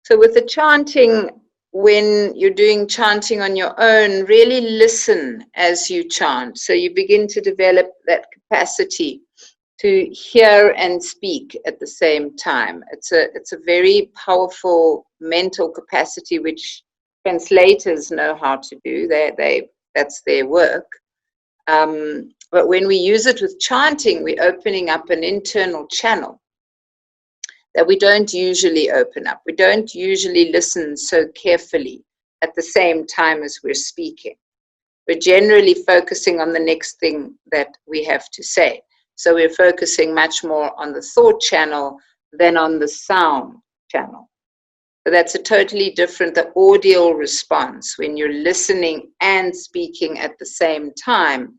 So with the chanting, when you're doing chanting on your own, really listen as you chant. So you begin to develop that capacity to hear and speak at the same time. It's a very powerful mental capacity which translators know how to do. That's their work. But when we use it with chanting, we're opening up an internal channel that we don't usually open up. We don't usually listen so carefully at the same time as we're speaking. We're generally focusing on the next thing that we have to say. So we're focusing much more on the thought channel than on the sound channel. So that's a totally different, the audial response. When you're listening and speaking at the same time,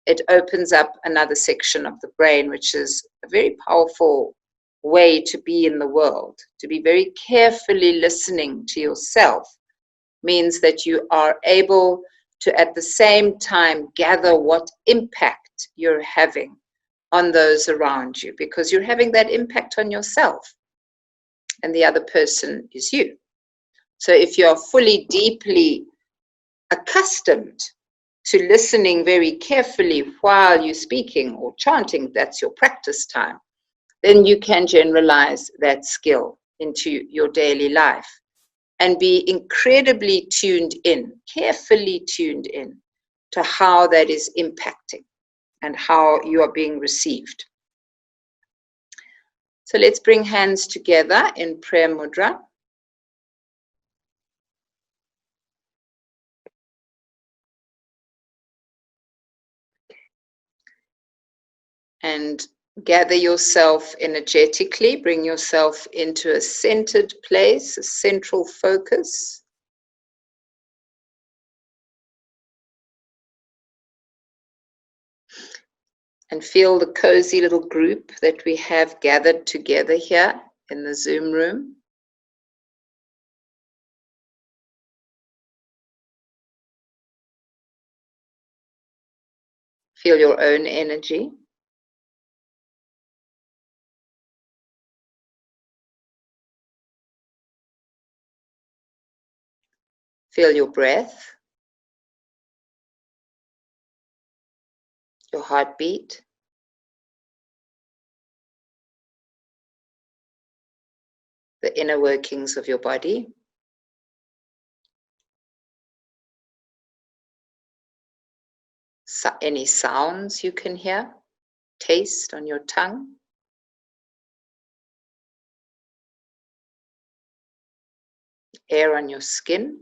it opens up another section of the brain, which is a very powerful way to be in the world. To be very carefully listening to yourself means that you are able to at the same time gather what impact you're having on those around you, because you're having that impact on yourself and the other person is you. So if you're fully, deeply accustomed to listening very carefully while you're speaking or chanting, that's your practice time, then you can generalize that skill into your daily life and be incredibly tuned in, carefully tuned in to how that is impacting and how you are being received. So let's bring hands together in prayer mudra. And gather yourself energetically, bring yourself into a centered place, a central focus. And feel the cozy little group that we have gathered together here in the Zoom room. Feel your own energy. Feel your breath, your heartbeat. The inner workings of your body. Any sounds you can hear, taste on your tongue. Air on your skin.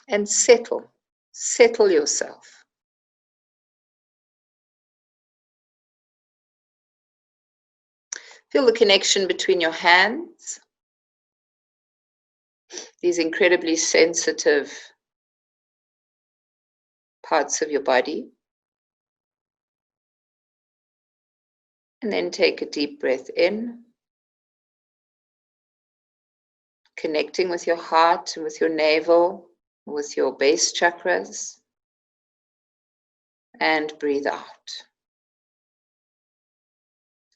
And settle yourself. Feel the connection between your hands, these incredibly sensitive parts of your body. And then take a deep breath in, connecting with your heart and with your navel, with your base chakras. And breathe out.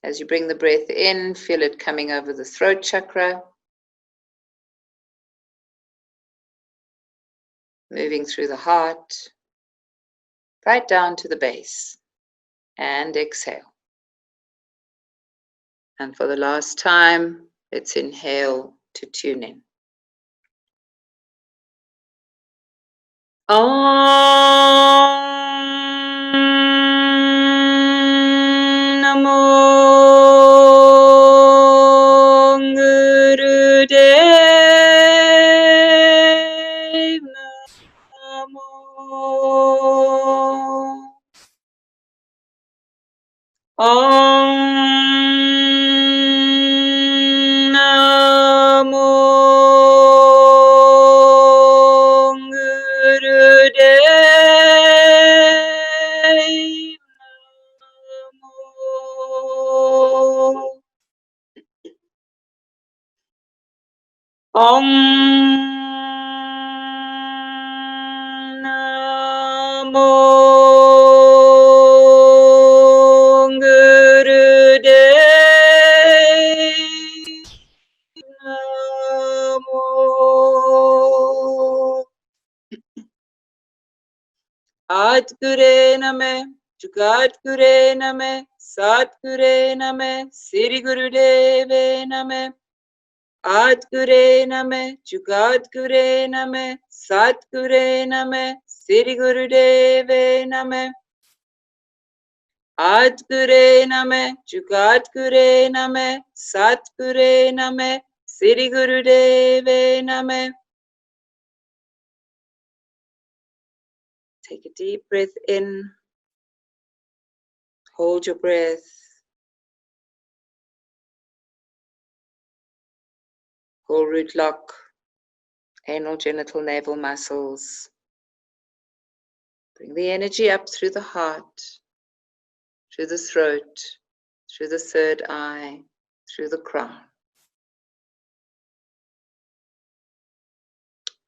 As you bring the breath in, feel it coming over the throat chakra, moving through the heart, right down to the base, and exhale. And for the last time, let's inhale to tune in. Om Namo Gurudev Namo. Om Namo Gurudev Namo. Om Namo Gurudev At Gure Name, Jugat Gure Name, Sat Gure Name, Siri Guru Deve Name. At Gure Name, Jugat Gure Name, Sat Gure Name, Siri Guru Deve Name. At Gure Name, Jugat Gure Name, Sat Gure Name, Siri Guru Deve Name. Take a deep breath in. Hold your breath. Whole root lock, anal, genital, navel muscles. Bring the energy up through the heart, through the throat, through the third eye, through the crown.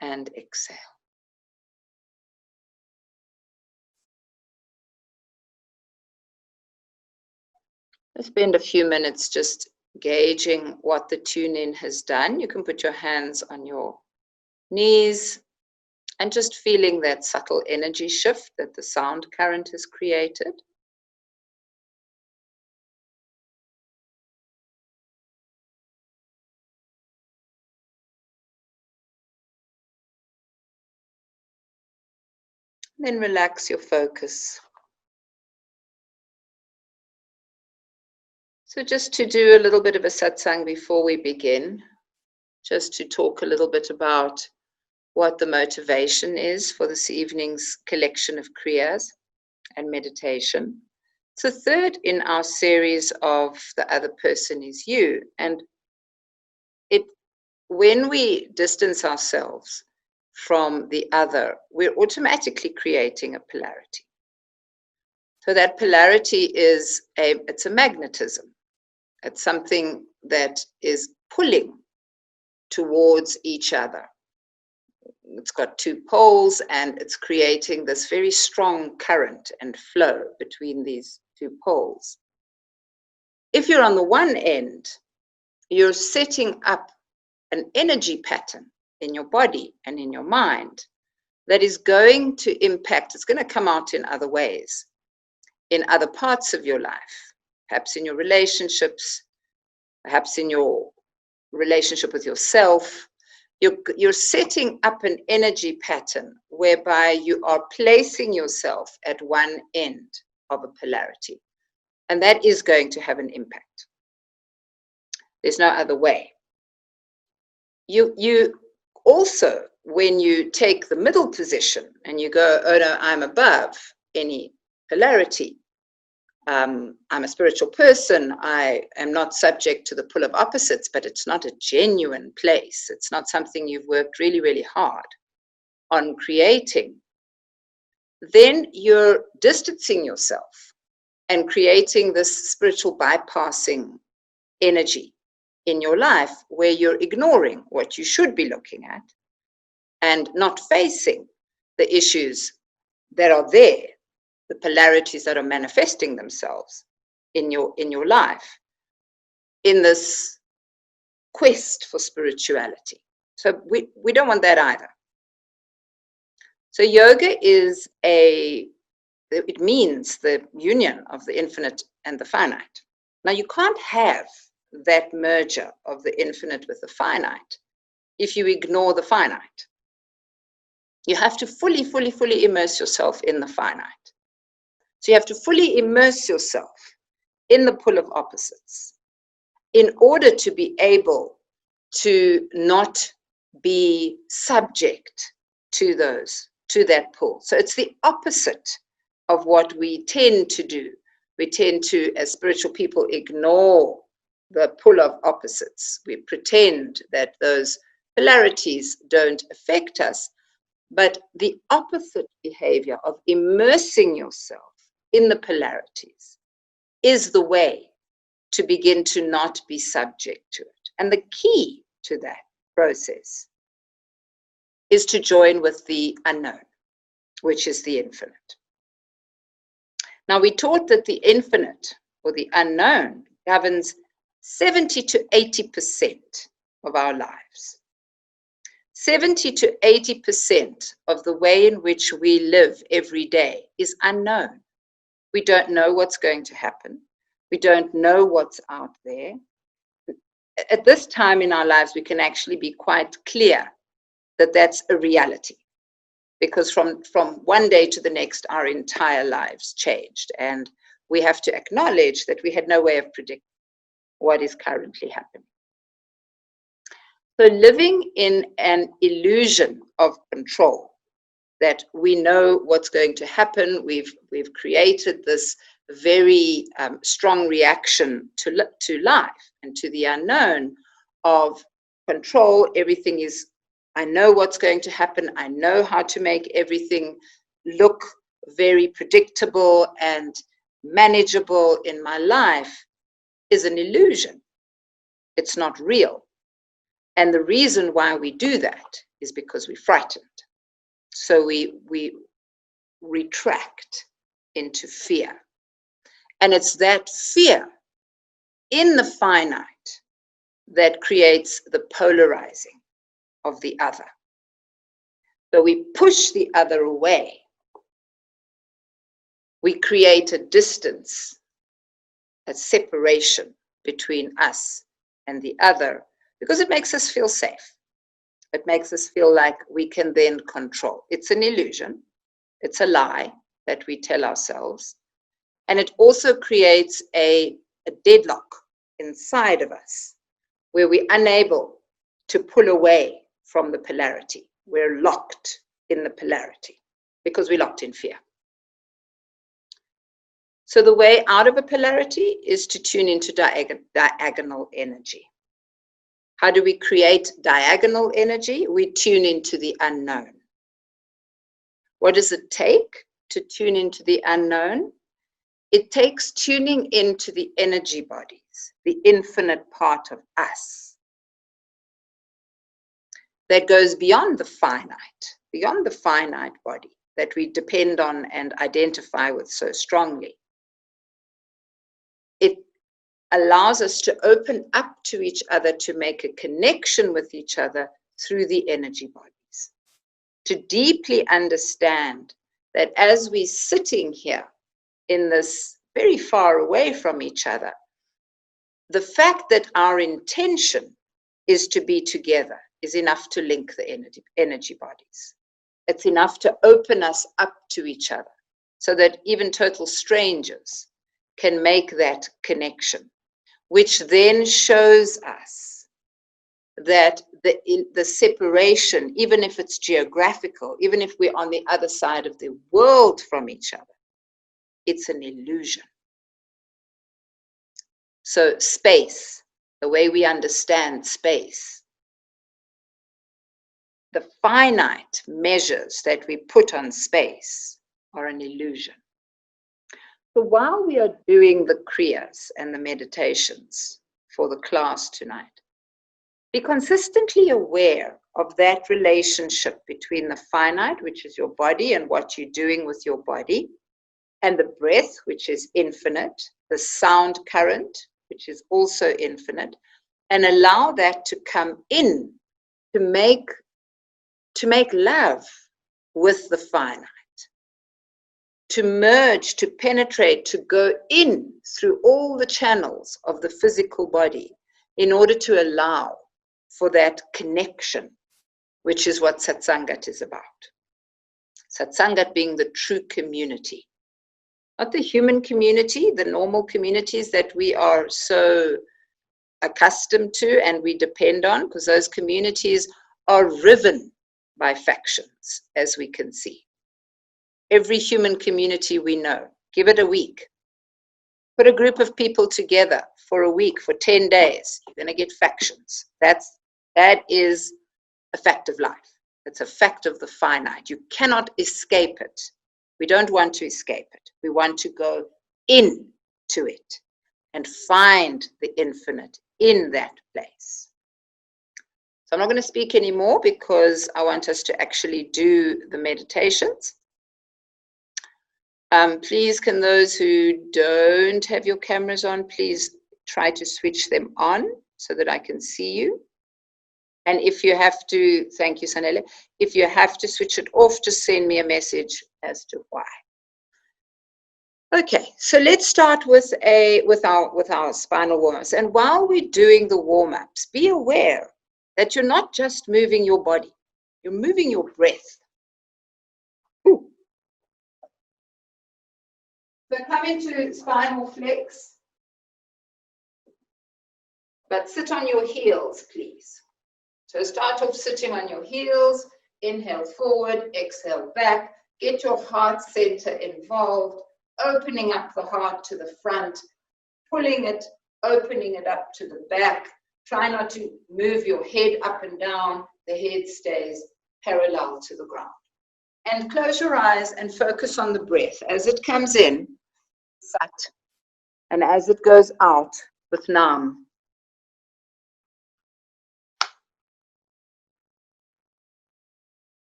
And exhale. Let's spend a few minutes just gauging what the tune-in has done. You can put your hands on your knees and just feeling that subtle energy shift that the sound current has created. Then relax your focus. So just to do a little bit of a satsang before we begin, just to talk a little bit about what the motivation is for this evening's collection of kriyas and meditation. It's the third in our series of The Other Person Is You. And when we distance ourselves from the other, we're automatically creating a polarity. So that polarity it's a magnetism. It's something that is pulling towards each other. It's got two poles and it's creating this very strong current and flow between these two poles. If you're on the one end, you're setting up an energy pattern in your body and in your mind that is going to impact, it's going to come out in other ways, in other parts of your life, perhaps in your relationships, perhaps in your relationship with yourself. You're setting up an energy pattern whereby you are placing yourself at one end of a polarity. And that is going to have an impact. There's no other way. You also, when you take the middle position and you go, oh no, I'm above any polarity. I'm a spiritual person. I am not subject to the pull of opposites, but it's not a genuine place. It's not something you've worked really, really hard on creating. Then you're distancing yourself and creating this spiritual bypassing energy in your life where you're ignoring what you should be looking at and not facing the issues that are there, the polarities that are manifesting themselves in your life, in this quest for spirituality. So we don't want that either. So yoga it means the union of the infinite and the finite. Now you can't have that merger of the infinite with the finite if you ignore the finite. You have to fully, fully, fully immerse yourself in the finite. So you have to fully immerse yourself in the pull of opposites in order to be able to not be subject to that pull. So it's the opposite of what we tend to do. We tend to, as spiritual people, ignore the pull of opposites. We pretend that those polarities don't affect us. But the opposite behavior of immersing yourself in the polarities is the way to begin to not be subject to it. And the key to that process is to join with the unknown, which is the infinite. Now, we taught that the infinite or the unknown governs 70 to 80% of our lives. 70 to 80% of the way in which we live every day is unknown. We don't know what's going to happen. We don't know what's out there. At this time in our lives, we can actually be quite clear that that's a reality, because from one day to the next, our entire lives changed. And we have to acknowledge that we had no way of predicting what is currently happening. So living in an illusion of control, that we know what's going to happen, we've created this very strong reaction to life and to the unknown of control. Everything is, I know what's going to happen, I know how to make everything look very predictable and manageable in my life, is an illusion. It's not real. And the reason why we do that is because we're frightened. So we retract into fear. And it's that fear in the finite that creates the polarizing of the other. So we push the other away. We create a distance, a separation between us and the other, because it makes us feel safe. It makes us feel like we can then control. It's an illusion. It's a lie that we tell ourselves. And it also creates a deadlock inside of us where we're unable to pull away from the polarity. We're locked in the polarity because we're locked in fear. So the way out of a polarity is to tune into diagonal energy. How do we create diagonal energy? We tune into the unknown. What does it take to tune into the unknown? It takes tuning into the energy bodies, the infinite part of us that goes beyond the finite body that we depend on and identify with so strongly. It allows us to open up to each other, to make a connection with each other through the energy bodies, to deeply understand that as we're sitting here in this very far away from each other, the fact that our intention is to be together is enough to link the energy bodies. It's enough to open us up to each other so that even total strangers can make that connection, which then shows us that the separation, even if it's geographical, even if we're on the other side of the world from each other, it's an illusion. So space, the way we understand space, the finite measures that we put on space are an illusion. So while we are doing the kriyas and the meditations for the class tonight, be consistently aware of that relationship between the finite, which is your body and what you're doing with your body, and the breath, which is infinite, the sound current, which is also infinite, and allow that to come in to make love with the finite, to merge, to penetrate, to go in through all the channels of the physical body in order to allow for that connection, which is what Sat Sangat is about. Sat Sangat being the true community, not the human community, the normal communities that we are so accustomed to and we depend on, because those communities are riven by factions, as we can see. Every human community we know, give it a week. Put a group of people together for a week, for 10 days, you're going to get factions. That is a fact of life. It's a fact of the finite. You cannot escape it. We don't want to escape it. We want to go into it and find the infinite in that place. So I'm not going to speak anymore because I want us to actually do the meditations. Please, can those who don't have your cameras on, please try to switch them on so that I can see you. And if you have to, thank you, Sanele, if you have to switch it off, just send me a message as to why. Okay, so let's start with our spinal warm-ups. And while we're doing the warm-ups, be aware that you're not just moving your body, you're moving your breath. Ooh. So come into spinal flex, but sit on your heels, please. So start off sitting on your heels, inhale forward, exhale back, get your heart center involved, opening up the heart to the front, pulling it, opening it up to the back. Try not to move your head up and down, the head stays parallel to the ground. And close your eyes and focus on the breath. As it comes in, Sat, and as it goes out with Nam.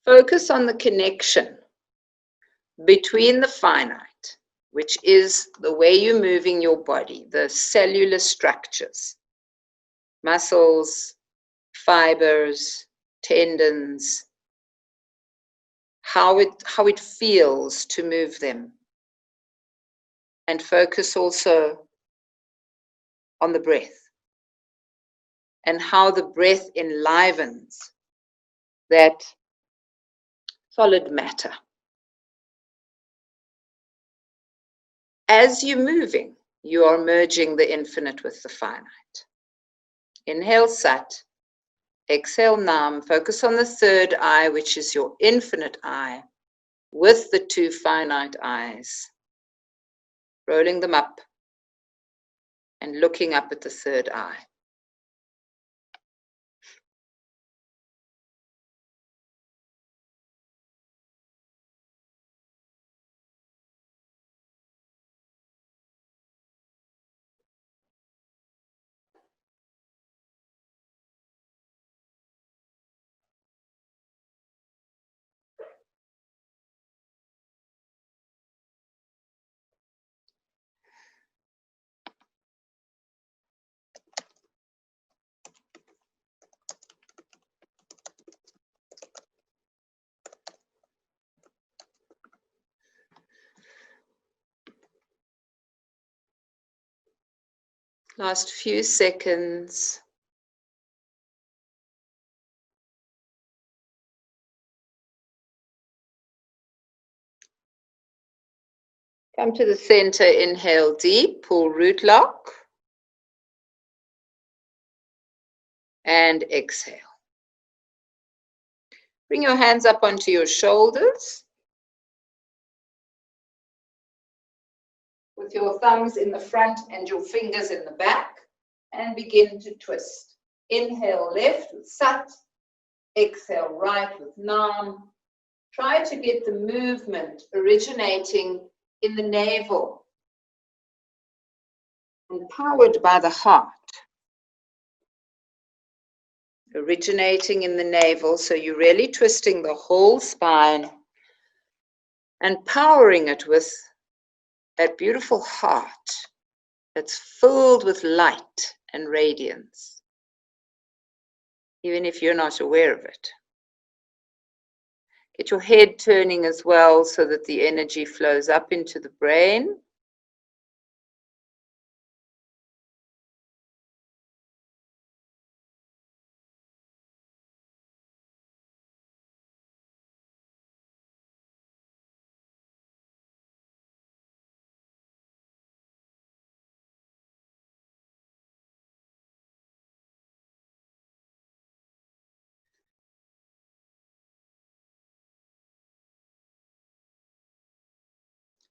Focus on the connection between the finite, which is the way you're moving your body, the cellular structures, muscles, fibers, tendons, how it feels to move them. And focus also on the breath and how the breath enlivens that solid matter. As you're moving, you are merging the infinite with the finite. Inhale Sat, exhale Nam, focus on the third eye, which is your infinite eye, with the two finite eyes, rolling them up and looking up at the third eye. Last few seconds. Come to the center, inhale deep, pull root lock, and exhale. Bring your hands up onto your shoulders, with your thumbs in the front and your fingers in the back, and begin to twist. Inhale left with Sat, exhale right with Nam. Try to get the movement originating in the navel, empowered by the heart. Originating in the navel, so you're really twisting the whole spine and powering it with that beautiful heart that's filled with light and radiance, even if you're not aware of it. Get your head turning as well so that the energy flows up into the brain.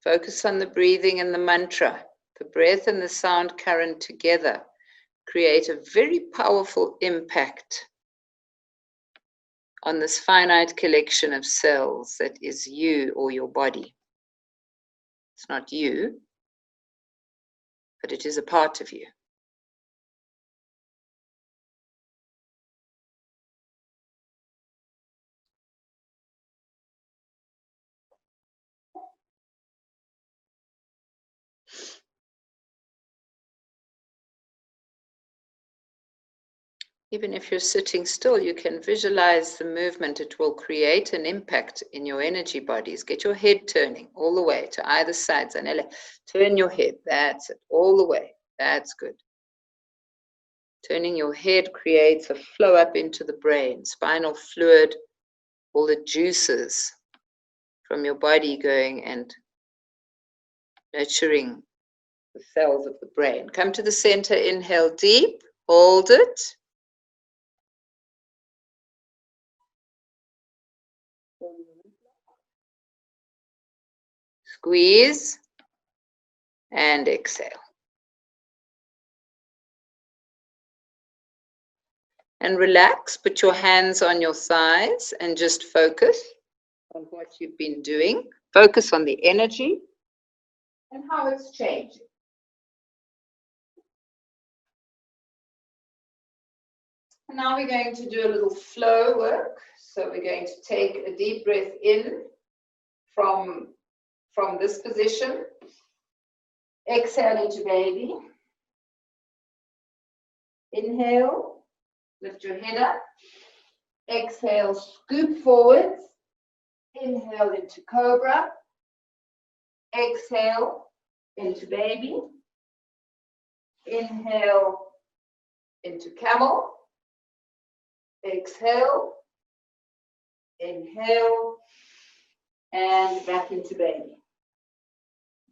Focus on the breathing and the mantra. The breath and the sound current together create a very powerful impact on this finite collection of cells that is you or your body. It's not you, but it is a part of you. Even if you're sitting still, you can visualize the movement. It will create an impact in your energy bodies. Get your head turning all the way to either side. Zanele, turn your head. That's it. All the way. That's good. Turning your head creates a flow up into the brain, spinal fluid, all the juices from your body going and nurturing the cells of the brain. Come to the center, inhale deep, hold it. Squeeze and exhale. And relax, put your hands on your thighs and just focus on what you've been doing. Focus on the energy and how it's changing. And now we're going to do a little flow work. So we're going to take a deep breath in from this position. Exhale into baby. Inhale, lift your head up. Exhale, scoop forwards. Inhale into cobra. Exhale into baby. Inhale into camel. Exhale. Inhale. And back into baby.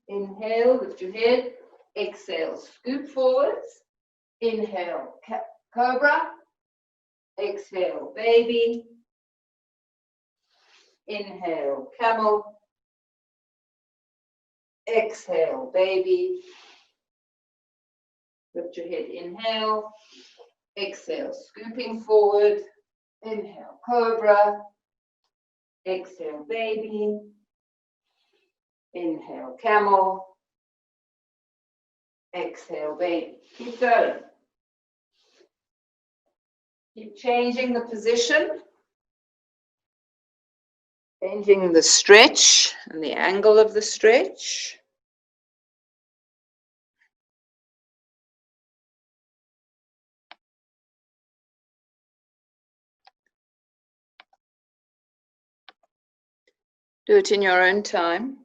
Inhale, lift your head. Exhale, scoop forwards. Inhale, cobra. Exhale, baby. Inhale, camel. Exhale, baby. Lift your head, inhale. Exhale, scooping forward. Inhale, cobra. Exhale, baby. Inhale, camel. Exhale, baby. Keep going. Keep changing the position. Changing the stretch and the angle of the stretch. Do it in your own time.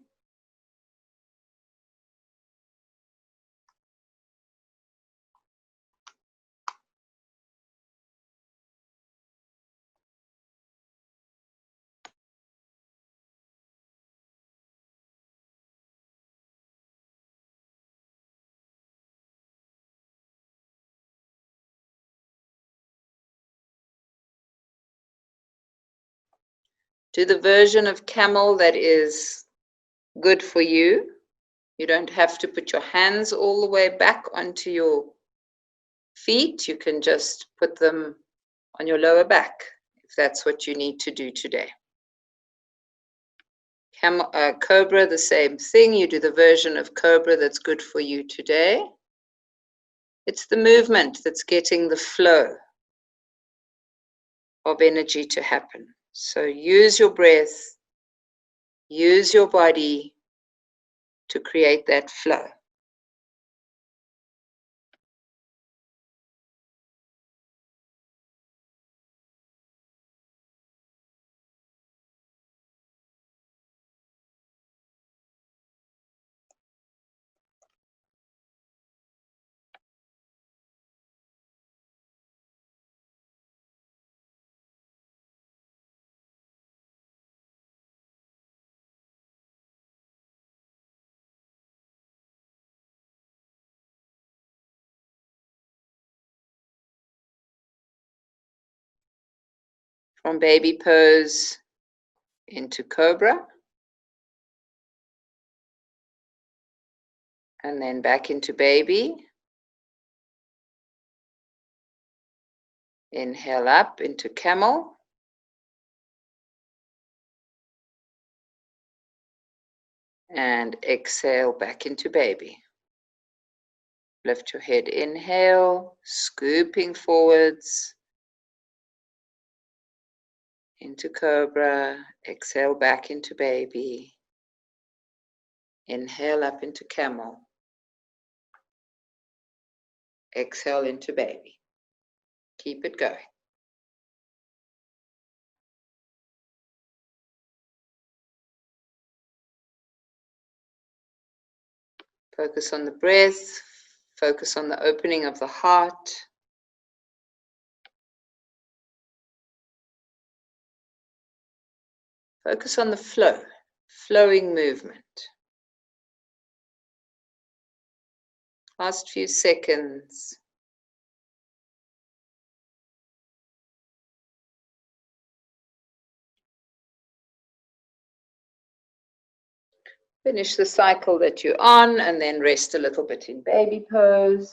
Do the version of camel that is good for you. You don't have to put your hands all the way back onto your feet. You can just put them on your lower back if that's what you need to do today. Cobra, the same thing. You do the version of cobra that's good for you today. It's the movement that's getting the flow of energy to happen. So use your breath, use your body to create that flow. From baby pose into cobra. And then back into baby. Inhale up into camel. And exhale back into baby. Lift your head, inhale, scooping forwards. Into cobra, exhale back into baby. Inhale up into camel. Exhale into baby. Keep it going. Focus on the breath. Focus on the opening of the heart. Focus on the flow, flowing movement. Last few seconds. Finish the cycle that you're on and then rest a little bit in baby pose.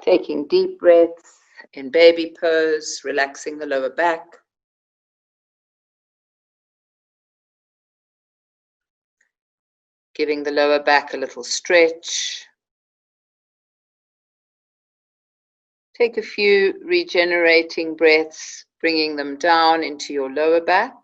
Taking deep breaths in baby pose, relaxing the lower back. Giving the lower back a little stretch. Take a few regenerating breaths, bringing them down into your lower back.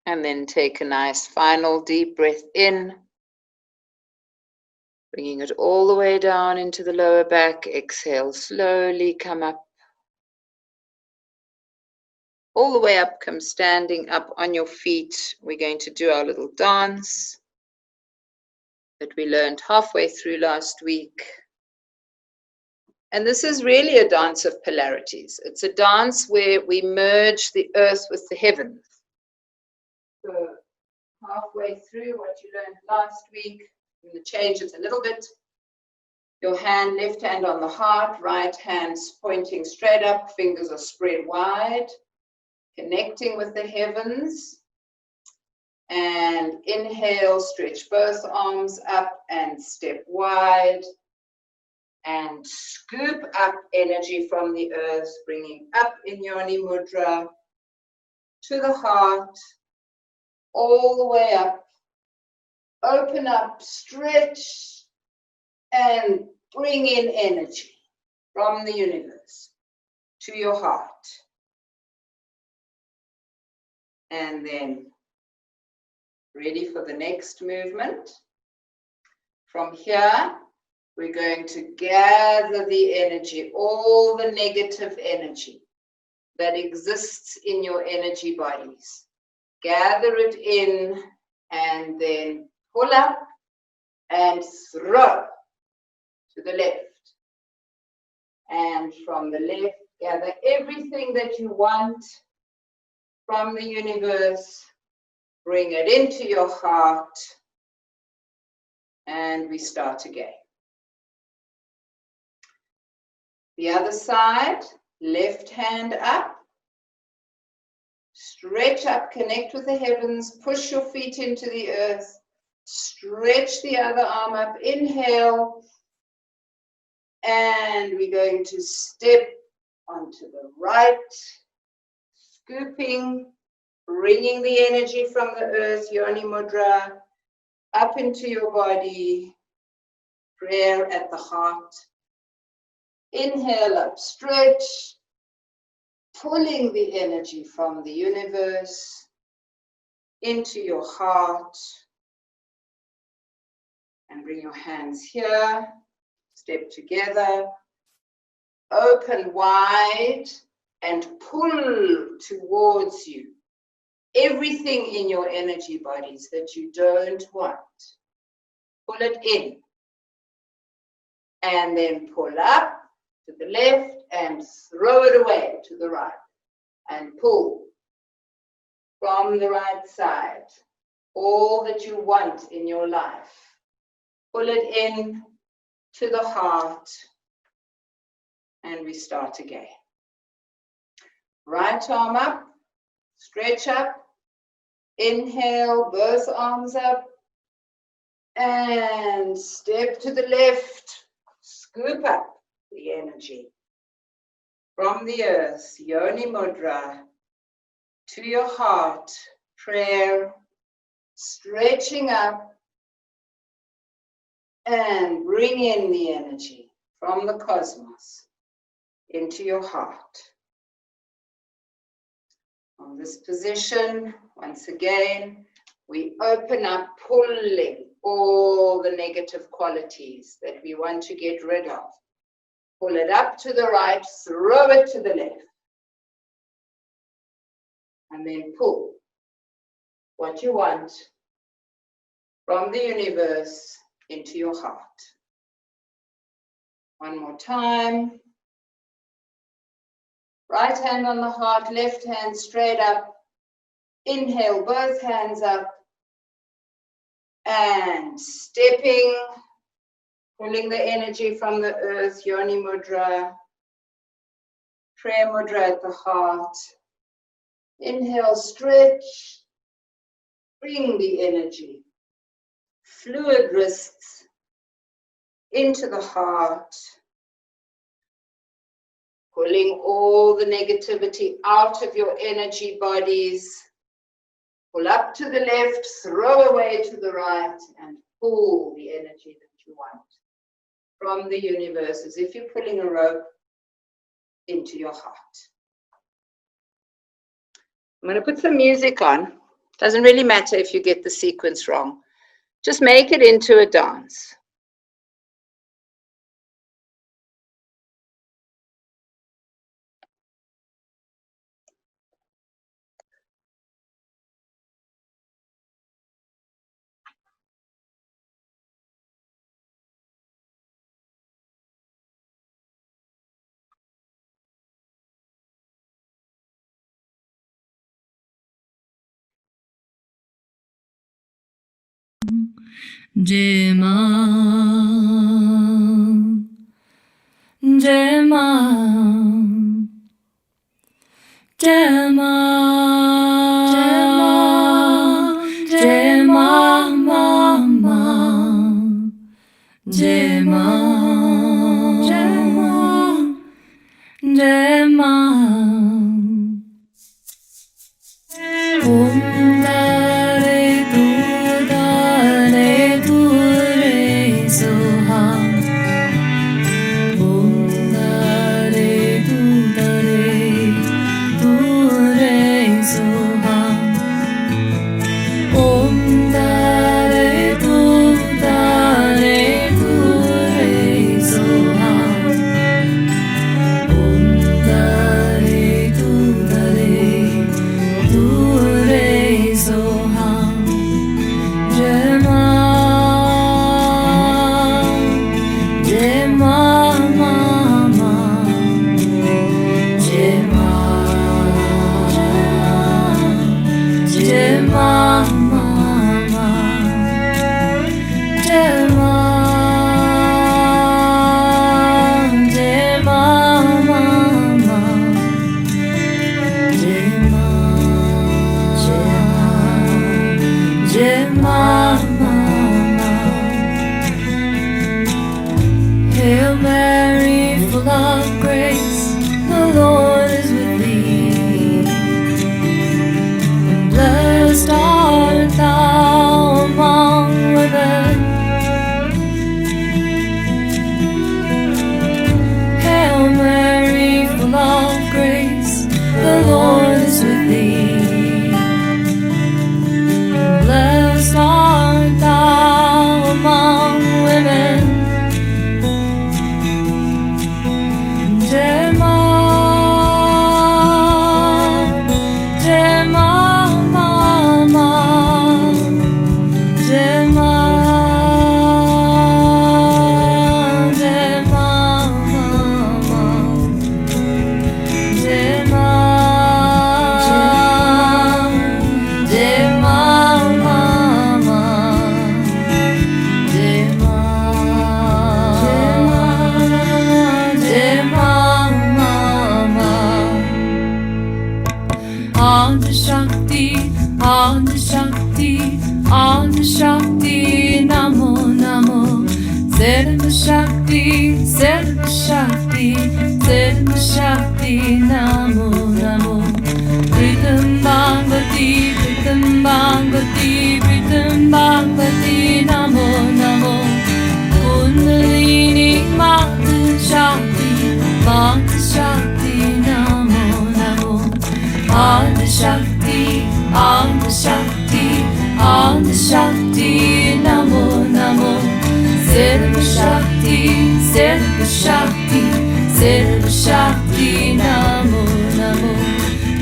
And then take a nice final deep breath in, bringing it all the way down into the lower back. Exhale, slowly come up. All the way up, come standing up on your feet. We're going to do our little dance that we learned halfway through last week. And this is really a dance of polarities. It's a dance where we merge the earth with the heavens. So halfway through what you learned last week, I'm going to change it a little bit. Your hand, left hand on the heart, right hand pointing straight up, fingers are spread wide, connecting with the heavens. And inhale, stretch both arms up and step wide. And scoop up energy from the earth, bringing up in Yoni Mudra to the heart, all the way up. Open up, stretch, and bring in energy from the universe to your heart. And then ready for the next movement. From here, we're going to gather the energy, all the negative energy that exists in your energy bodies. Gather it in and then pull up and throw to the left. And from the left, gather everything that you want from the universe. Bring it into your heart. And we start again. The other side, left hand up, stretch up, connect with the heavens, push your feet into the earth, stretch the other arm up, inhale, and we're going to step onto the right, scooping, bringing the energy from the earth, Yoni Mudra, up into your body, prayer at the heart. Inhale up, stretch, pulling the energy from the universe into your heart. And bring your hands here, step together, open wide, and pull towards you everything in your energy bodies that you don't want. Pull it in. And then pull up to the left and throw it away to the right. And pull from the right side all that you want in your life. Pull it in to the heart. And we start again. Right arm up, stretch up, inhale, both arms up, and step to the left, scoop up the energy from the earth, Yoni Mudra, to your heart, prayer, stretching up, And bring in the energy from the cosmos into your heart. From this position, once again, we open up, pulling all the negative qualities that we want to get rid of. Pull it up to the right, throw it to the left. And then pull what you want from the universe into your heart. One more time. Right hand on the heart, left hand straight up. Inhale, both hands up. And stepping, pulling the energy from the earth, Yoni Mudra, prayer mudra at the heart. Inhale, stretch, bring the energy, fluid wrists into the heart, pulling all the negativity out of your energy bodies. Pull up to the left, throw away to the right, and pull the energy that you want from the universe, as if you're pulling a rope, into your heart. I'm going to put some music on. Doesn't really matter if you get the sequence wrong. Just make it into a dance. Jema, Jema, Jema, Jema, Jema, Mama, Jema, Jema, Jema. Hail Mary, full of grace, the Lord is with thee. And blessed art thou among women. Hail Mary, full of grace, the Lord is with thee. And blessed art thou among women. Shakti, Namo Namo, Selva Shakti, Selva Shakti, Selva Shakti, Namo Namo, Pritam Bhagavati, Pritam Bhagavati, Pritam Bhagavati, Namo Namo, Mata Shakti Namo Namo Adi Shakti Adi Shakti Adi Shakti Namo Namo Sarva Shakti Sarva Shakti Sarva Shakti Namo Namo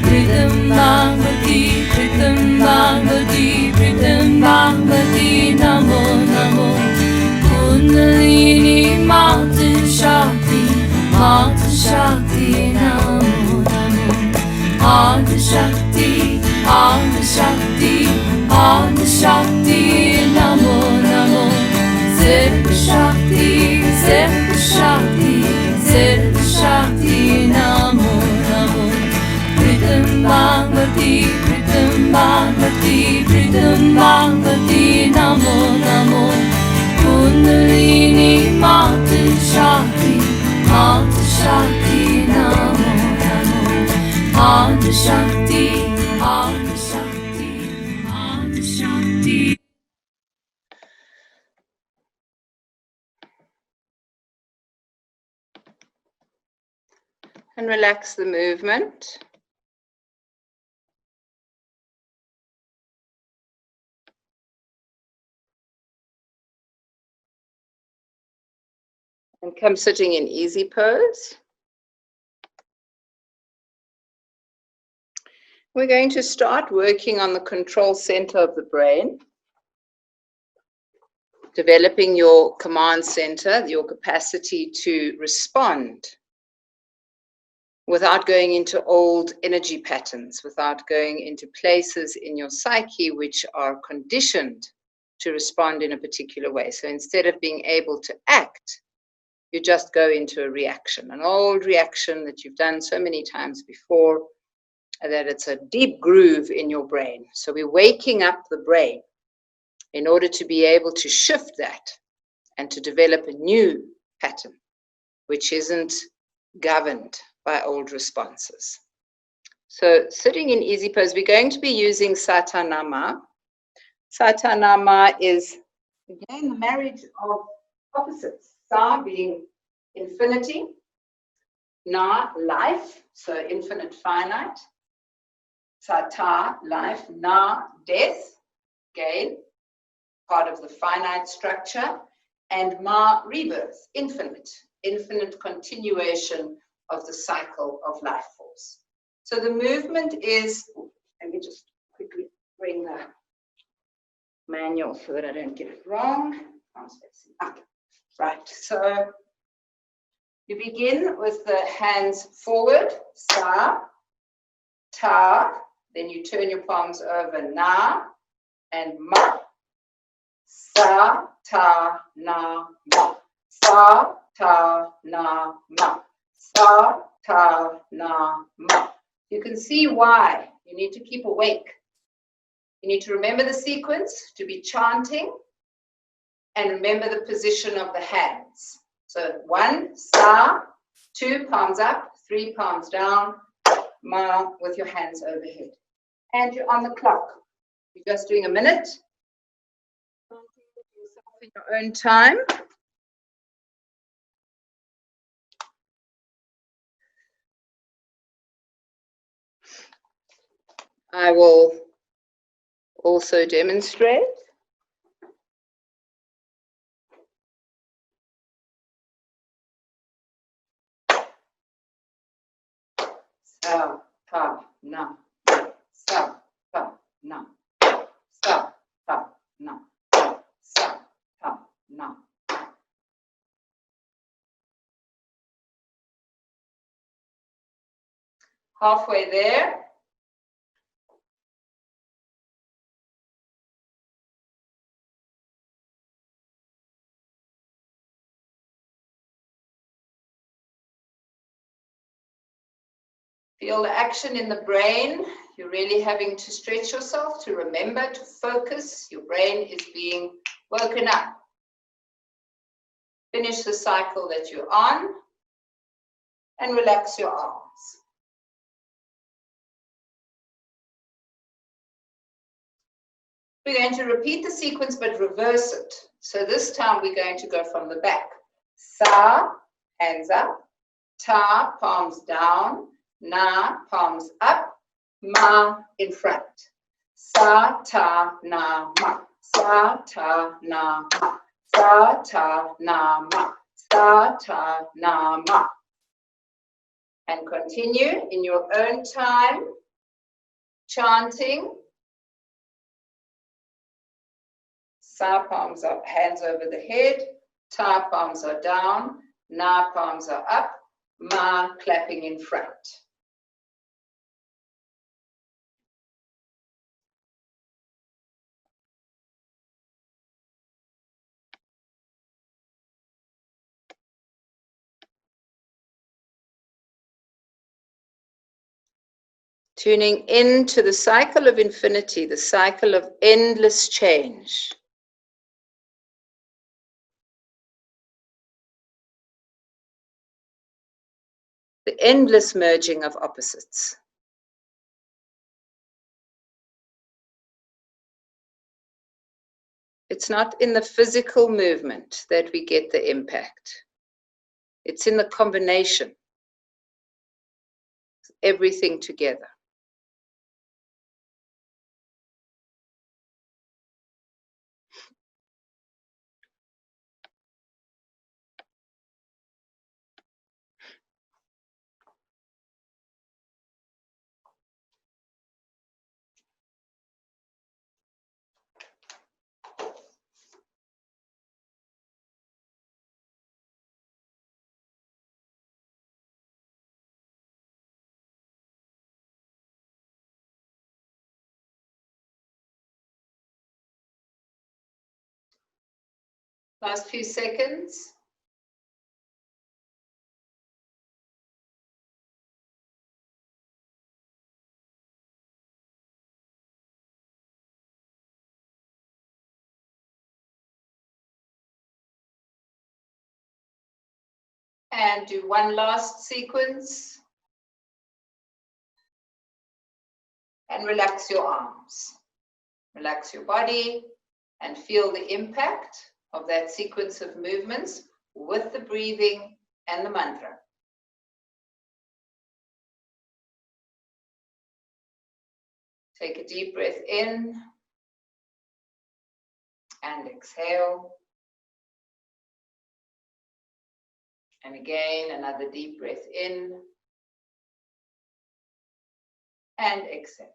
Pritam Bhagavati Pritam Bhagavati Pritam Bhagavati Namo Namo Kundalini Mata Shakti Mata Shakti Namo Namo Adi Shakti Adi Shakti Adi Shakti Namo Namo Sarva Shakti Sarva Shakti Sarva Shakti Namo Namo Pritam Bhagavati Pritam Bhagavati Pritam Bhagavati Namo Namo Kundalini Mata Shakti Mata Shakti Namo Namo Adi Shakti Adi Shakti Adi Shakti. And relax the movement. And come sitting in easy pose. We're going to start working on the control center of the brain, developing your command center, your capacity to respond without going into old energy patterns, without going into places in your psyche which are conditioned to respond in a particular way. So instead of being able to act, you just go into a reaction, an old reaction that you've done so many times before, that it's a deep groove in your brain. So we're waking up the brain in order to be able to shift that and to develop a new pattern, which isn't governed by old responses. So sitting in easy pose, we're going to be using Satanama. Satanama is, again, the marriage of opposites. Sa being infinity, Na, life, so infinite, finite. Sata, life. Na, death, again, part of the finite structure. And Ma, rebirth, infinite continuation of the cycle of life force. So the movement is, let me just quickly bring the manual so that I don't get it wrong. Right, so you begin with the hands forward, Sa, Ta, then you turn your palms over, Na, and Ma. Sa, Ta, Na, Ma. Sa, Ta, Na, Ma. Sa, Ta, Na, Ma. You can see why you need to keep awake. You need to remember the sequence, to be chanting, and remember the position of the hands. So 1, Sa, 2, palms up, 3, palms down, Ma, with your hands overhead. And you're on the clock. You're just doing a minute. Yourself in your own time. I will also demonstrate. Sa, ta, na. Sa, ta, na. Sa, ta, na. Sa, ta, na. Halfway there. Feel the action in the brain. You're really having to stretch yourself to remember to focus. Your brain is being woken up. Finish the cycle that you're on and relax your arms. We're going to repeat the sequence but reverse it. So this time we're going to go from the back. Sa, hands up. ta, palms down, na, palms up, ma, in front. Sa, ta, na, ma. Sa, ta, na, ma. Sa, ta, na, ma. Sa, ta, na, ma. And continue in your own time, chanting. Sa, palms up, hands over the head. Ta, palms are down. Na, palms are up. Ma, clapping in front. Tuning into the cycle of infinity, the cycle of endless change. The endless merging of opposites. It's not in the physical movement that we get the impact. It's in the combination of everything together. Last few seconds. And do one last sequence. And relax your arms. Relax your body and feel the impact of that sequence of movements with the breathing and the mantra. Take a deep breath in and exhale. And again, another deep breath in and exhale.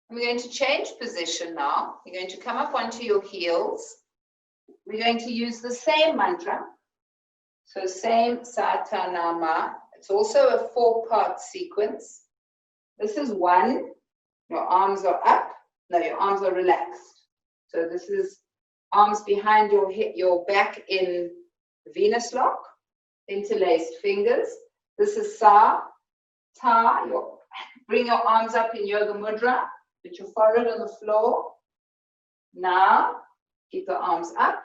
We're going to change position now. You're going to come up onto your heels. We're going to use the same mantra. So same Sat Sangat. It's also a 4-part sequence. This is 1. Your arms are up. No, your arms are relaxed. So this is arms behind your hip, your back in Venus lock, interlaced fingers. This is Sa, Ta. Bring your arms up in Yoga Mudra. Put your forehead on the floor. Na, keep the arms up.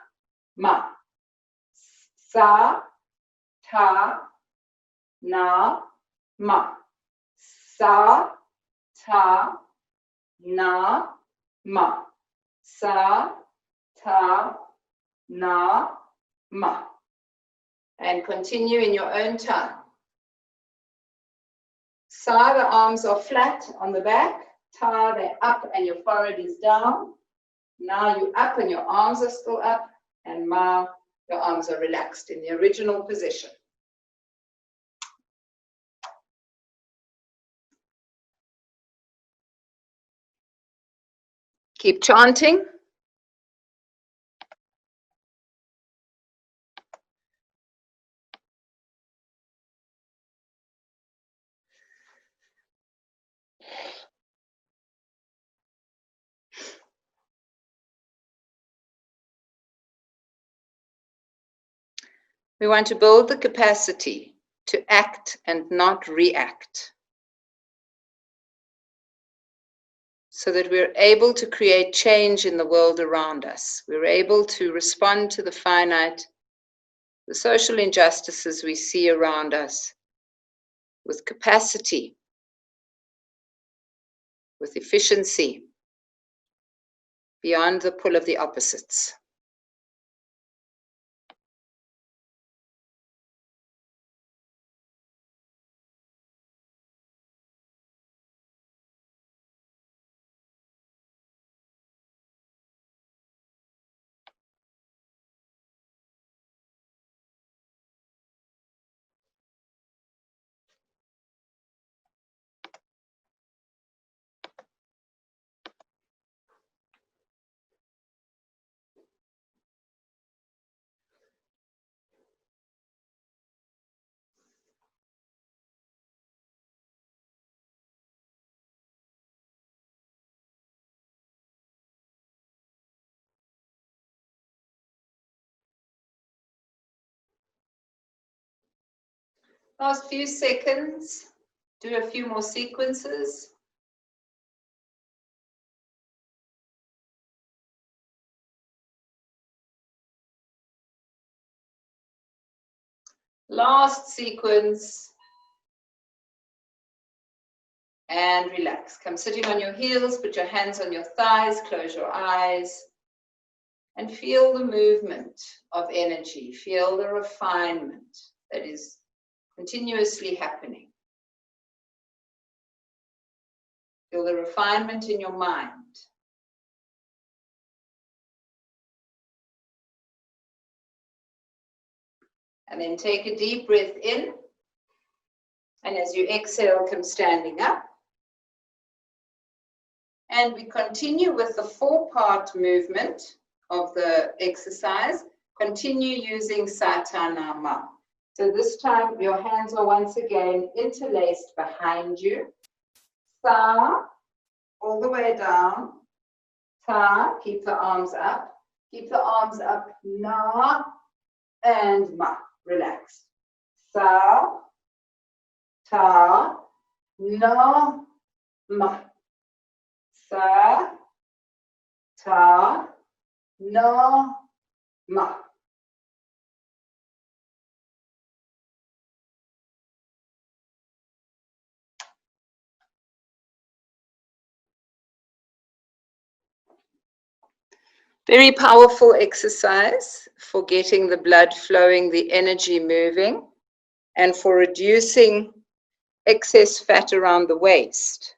Ma. Sa, Ta, na, ma. Sa, ta, na, ma. Sa, ta, na, ma. And continue in your own time. Sa, the arms are flat on the back. Ta, they're up and your forehead is down. Na, you're up and your arms are still up. And Ma, your arms are relaxed in the original position. Keep chanting. We want to build the capacity to act and not react, so that we're able to create change in the world around us. We're able to respond to the finite, the social injustices we see around us with capacity, with efficiency, beyond the pull of the opposites. Last few seconds. Do a few more sequences. Last sequence. And relax. Come sitting on your heels, put your hands on your thighs, close your eyes. And feel the movement of energy. Feel the refinement that is continuously happening. Feel the refinement in your mind. And then take a deep breath in. And as you exhale, come standing up. And we continue with the 4-part movement of the exercise. Continue using Satanama. So this time your hands are once again interlaced behind you. Sa, all the way down. Ta, keep the arms up. Keep the arms up. Na, and ma. Relax. Sa, ta, na, ma. Sa, ta, na, ma. Very powerful exercise for getting the blood flowing, the energy moving, and for reducing excess fat around the waist,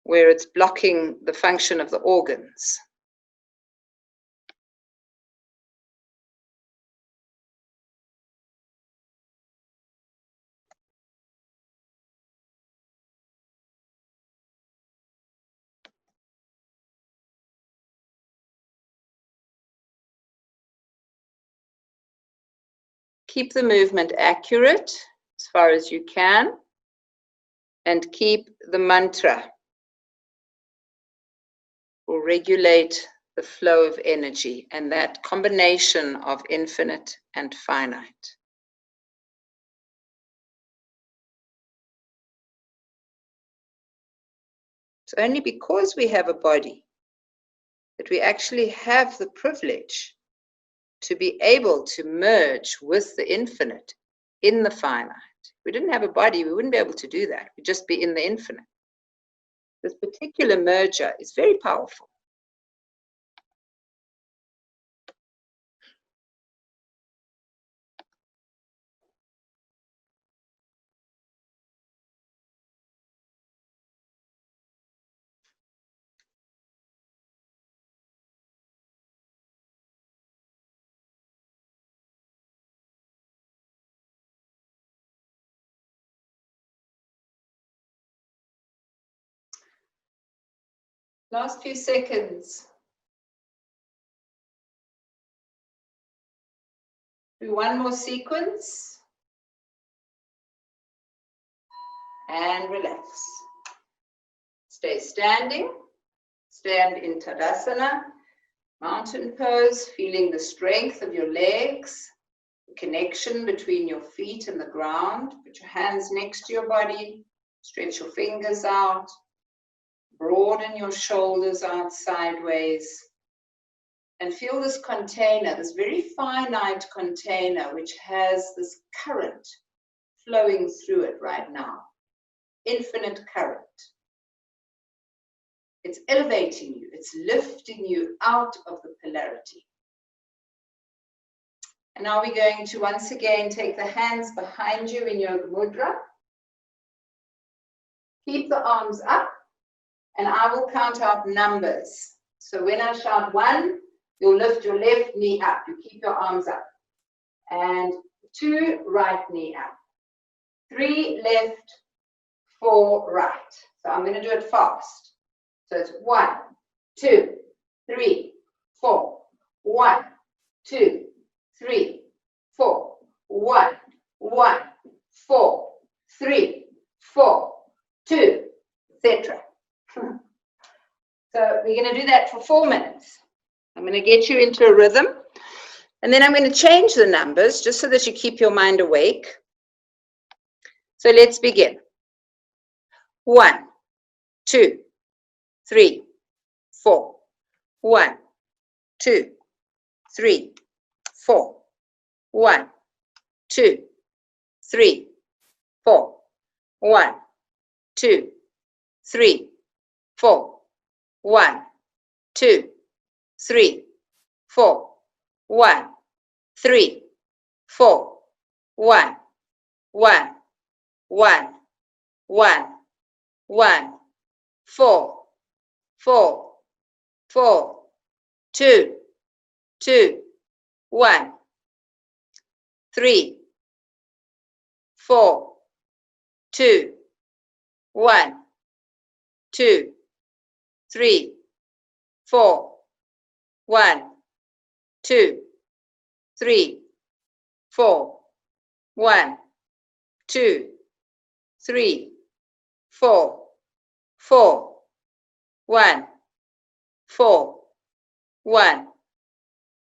where it's blocking the function of the organs. Keep the movement accurate as far as you can, and keep the mantra will regulate the flow of energy and that combination of infinite and finite. It's only because we have a body that we actually have the privilege to be able to merge with the infinite in the finite. If we didn't have a body, we wouldn't be able to do that. We'd just be in the infinite. This particular merger is very powerful. Last few seconds. Do one more sequence. And relax. Stay standing. Stand in Tadasana. Mountain pose, feeling the strength of your legs, the connection between your feet and the ground. Put your hands next to your body. Stretch your fingers out. Broaden your shoulders out sideways. And feel this container, this very finite container, which has this current flowing through it right now. Infinite current. It's elevating you. It's lifting you out of the polarity. And now we're going to once again take the hands behind you in Yoga Mudra. Keep the arms up. And I will count out numbers. So when I shout 1, you'll lift your left knee up. You keep your arms up. And 2, right knee up. 3, left, 4, right. So I'm going to do it fast. So it's 1, 2, 3, 4. 1, 2, 3, 4. 1, 1, 4, 3, 4, 2, etc. So we're going to do that for 4 minutes. I'm going to get you into a rhythm. And then I'm going to change the numbers just so that you keep your mind awake. So let's begin. 1, 2, 3, 4. 1, 2, 3, 4. 1, 2, 3, 4. 1, 2, 3, 4. 1, 2, 3, 4. 1, 3, 4. 1, 1, 1, 1, 1, 4, 4, 4, 2, 2, 1, 3, 4, 2, 1, 2, 3, 4, 1, 2, 3, 4, 1, 2, 3, 4, 4, 1, 4, 1,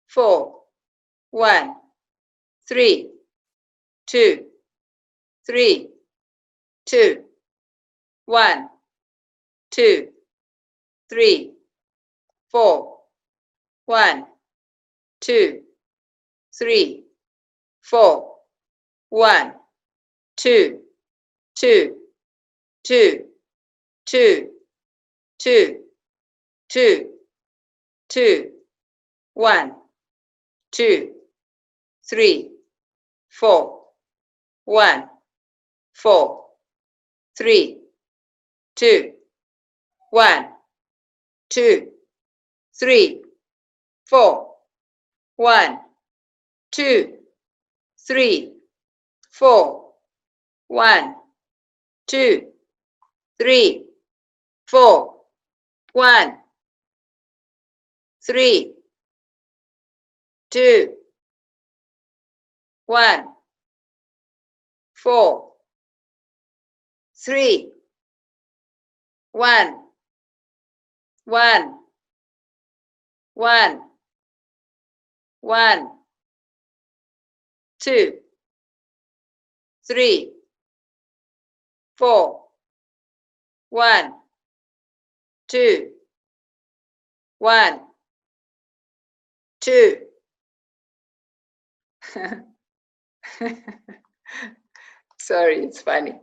4, 1, 3, 2, 3, 2, 1, 2, 3, 4, 1, 2, 3, 4, 1, 2, 2, 2, 2, 2, 2, 2, 1, 2, 3, 4, 1, 4, 3, 2, 1, 2, 3, 4, 1, 2, 3, 4, 1, 2, 3, 4, 1, 3, 2, 1, 4, 3, 1, 1, 1, 1, 2, 3, 4, 1, 2, 1, 2. Sorry, it's funny.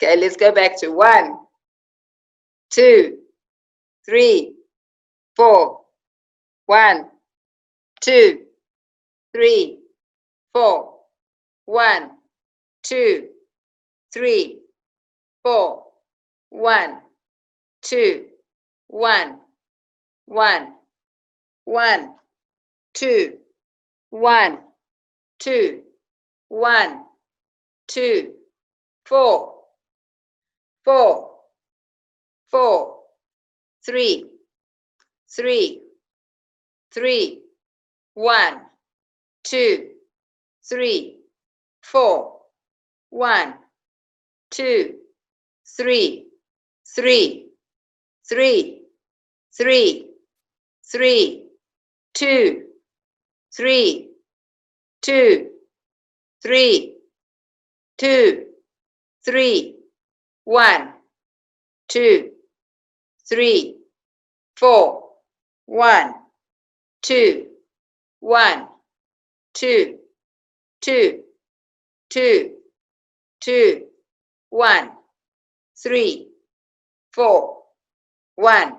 Okay, let's go back to 1, 2, 3, 4, 1, 2, 3, 4, 1, 2, 3, 4, 1, 2, 1, 1, 1, 2, 1, 2, 1, 2, 4, 4, 4, 3, 3, 3, 1, 2, 3, 4, 1, 2, 3, 3, 3, 3, 3, 2, 3, 2, 3, 2, 3, 1, 2, 3, 4, 1, 2, 1, 2, 2, 2, 2, 1, 3, 4, 1,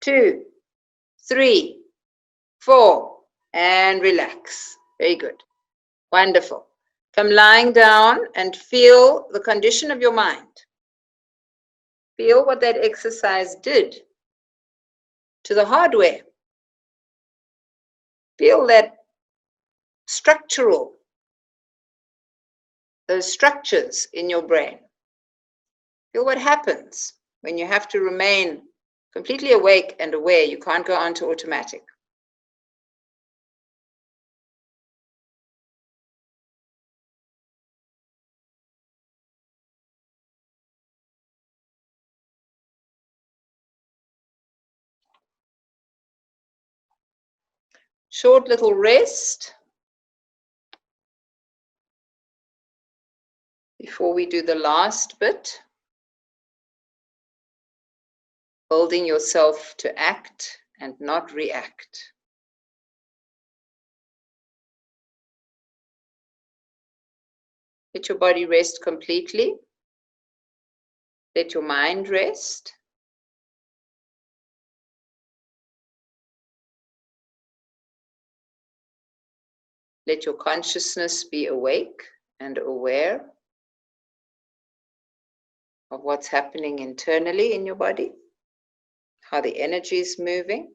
2, 3, 4, and relax. Very good. Wonderful. Come lying down and feel the condition of your mind. Feel what that exercise did to the hardware. Feel that those structures in your brain. Feel what happens when you have to remain completely awake and aware. You can't go on to automatic. Short little rest before we do the last bit. Building yourself to act and not react. Let your body rest completely. Let your mind rest. Let your consciousness be awake and aware of what's happening internally in your body, how the energy is moving,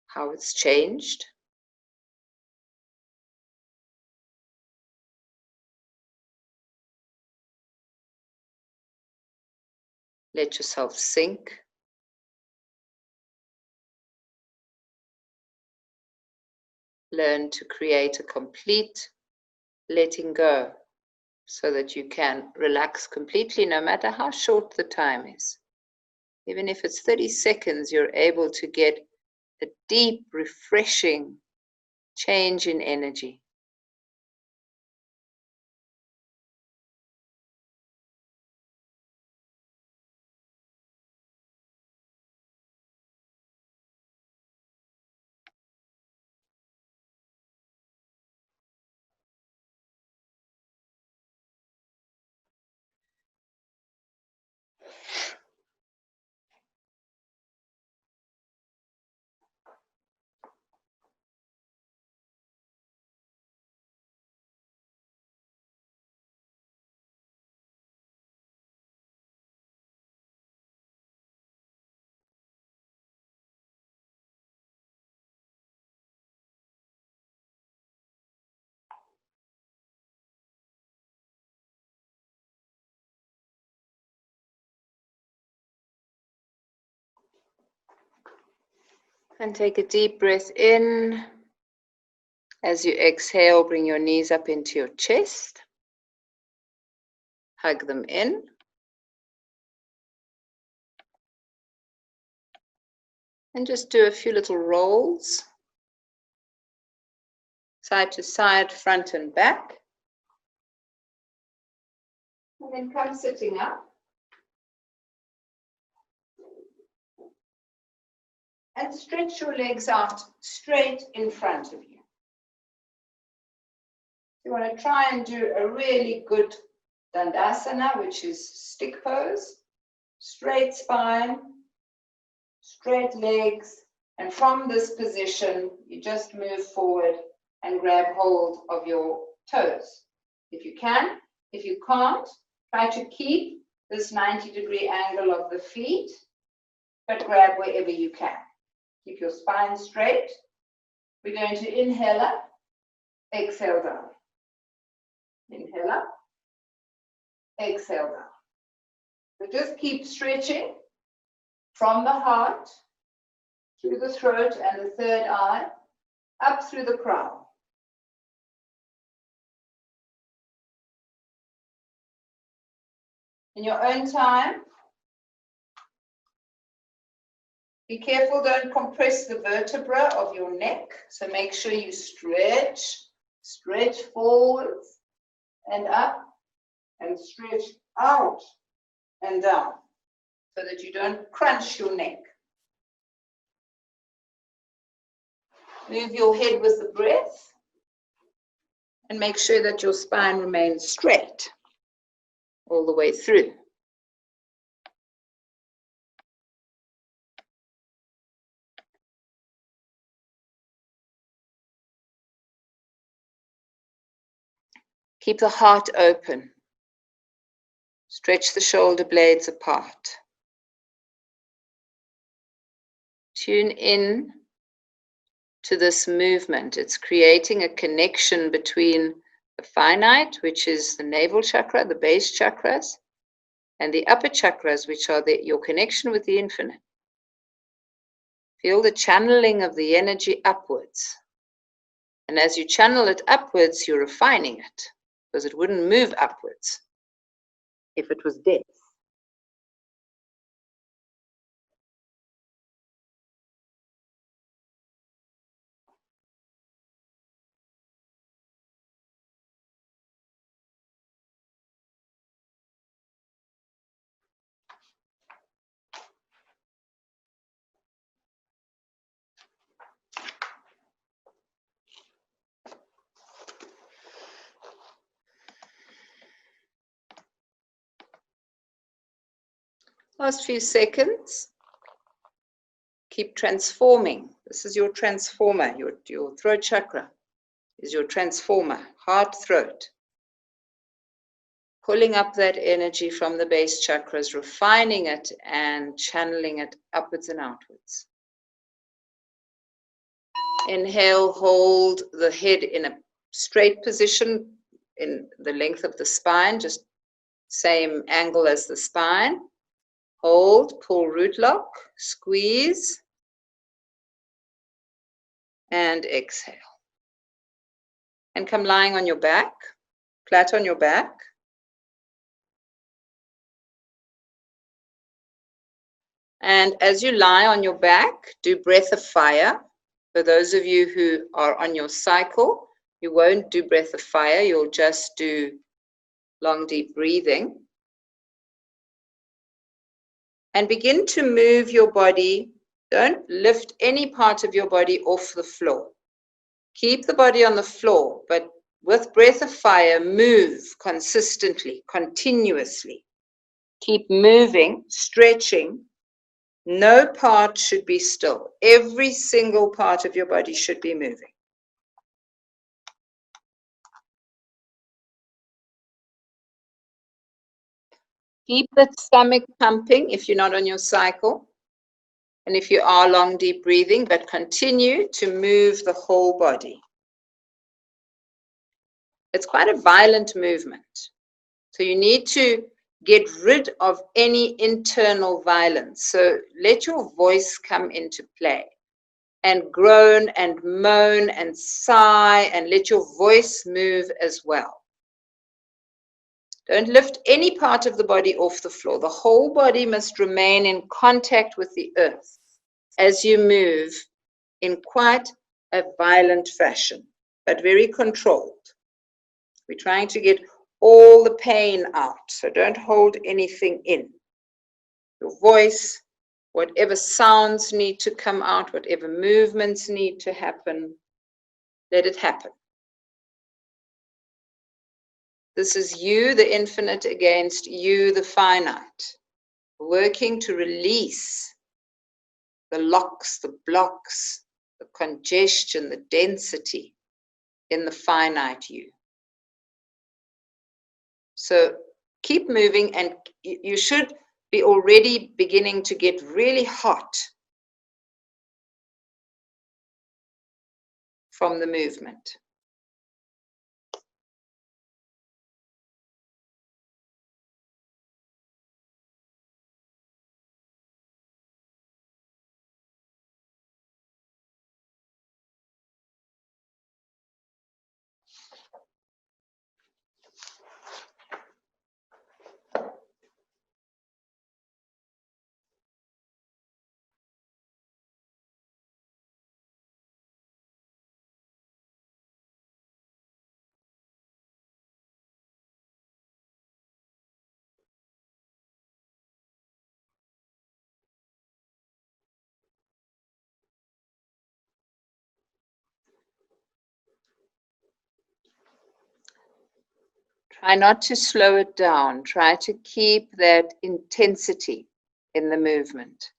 how it's changed. Let yourself sink. Learn to create a complete letting go so that you can relax completely no matter how short the time is. Even if it's 30 seconds, you're able to get a deep, refreshing change in energy. And take a deep breath in. As you exhale, bring your knees up into your chest. Hug them in. And just do a few little rolls. Side to side, front and back. And then come sitting up. And stretch your legs out straight in front of you. You want to try and do a really good Dandasana, which is stick pose. Straight spine, straight legs, and from this position, you just move forward and grab hold of your toes. If you can. If you can't, try to keep this 90-degree angle of the feet, but grab wherever you can. Keep your spine straight. We're going to inhale up, exhale down. Inhale up, exhale down. So just keep stretching from the heart, through the throat and the third eye, up through the crown. In your own time, be careful, don't compress the vertebra of your neck. So make sure you stretch forwards and up, and stretch out and down, so that you don't crunch your neck. Move your head with the breath, and make sure that your spine remains straight all the way through. Keep the heart open. Stretch the shoulder blades apart. Tune in to this movement. It's creating a connection between the finite, which is the navel chakra, the base chakras, and the upper chakras, which are your connection with the infinite. Feel the channeling of the energy upwards. And as you channel it upwards, you're refining it, because it wouldn't move upwards if it was dense. Last few seconds. Keep transforming. This is your transformer. Your throat chakra is your transformer. Heart, throat. Pulling up that energy from the base chakras, refining it and channeling it upwards and outwards. Inhale, hold the head in a straight position in the length of the spine, just same angle as the spine. Hold, pull root lock, squeeze, and exhale. And come lying on your back, flat on your back. And as you lie on your back, do breath of fire. For those of you who are on your cycle, you won't do breath of fire, you'll just do long, deep breathing. And begin to move your body. Don't lift any part of your body off the floor. Keep the body on the floor, but with breath of fire, move consistently, continuously. Keep moving, stretching. No part should be still. Every single part of your body should be moving. Keep the stomach pumping if you're not on your cycle. And if you are, long, deep breathing, but continue to move the whole body. It's quite a violent movement. So you need to get rid of any internal violence. So let your voice come into play and groan and moan and sigh and let your voice move as well. Don't lift any part of the body off the floor. The whole body must remain in contact with the earth as you move in quite a violent fashion, but very controlled. We're trying to get all the pain out, so don't hold anything in. Your voice, whatever sounds need to come out, whatever movements need to happen, let it happen. This is you, the infinite, against you, the finite, working to release the locks, the blocks, the congestion, the density in the finite you. So keep moving, and you should be already beginning to get really hot from the movement. Try not to slow it down. Try to keep that intensity in the movement.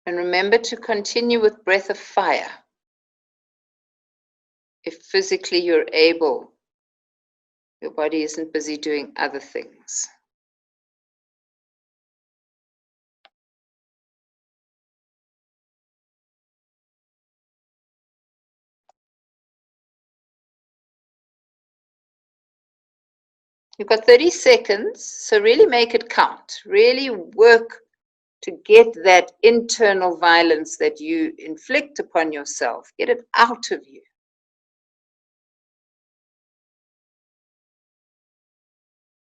And remember to continue with breath of fire. If physically you're able, your body isn't busy doing other things. You've got 30 seconds, so really make it count. Really work to get that internal violence that you inflict upon yourself. Get it out of you.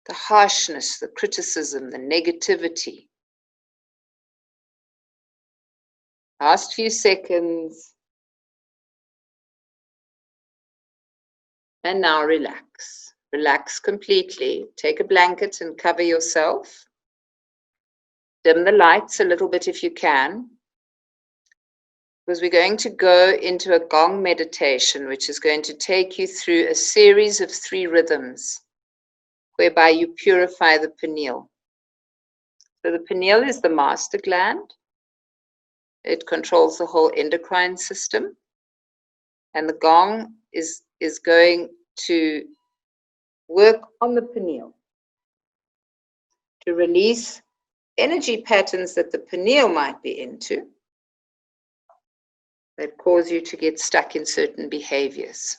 The harshness, the criticism, the negativity. Last few seconds. And now relax. Relax completely. Take a blanket and cover yourself. dim the lights a little bit if you can, because we're going to go into a gong meditation, which is going to take you through a series of 3 rhythms whereby you purify the pineal. So the pineal is the master gland. It controls the whole endocrine system. And the gong is going to work on the pineal to release energy patterns that the pineal might be into that cause you to get stuck in certain behaviors.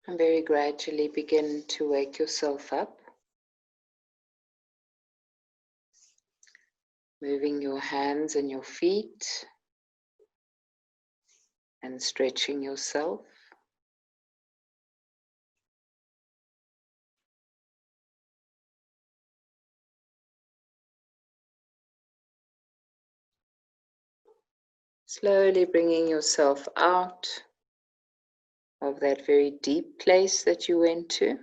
And very gradually begin to wake yourself up, moving your hands and your feet and stretching yourself. Slowly bringing yourself out of that very deep place that you went to.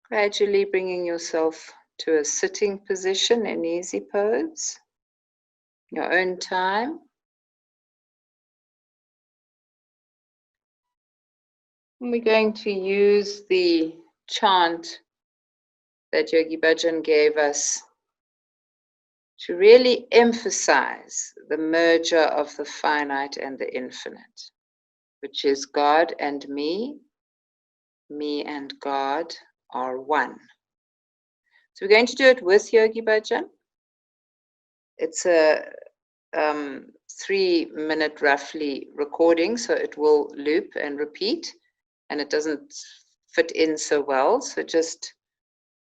Gradually bringing yourself to a sitting position, an easy pose, your own time. And we're going to use the chant that Yogi Bhajan gave us to really emphasize the merger of the finite and the infinite, which is God and me and God are one. So we're going to do it with Yogi Bhajan. It's a 3-minute roughly recording, so it will loop and repeat, and it doesn't fit in so well, so just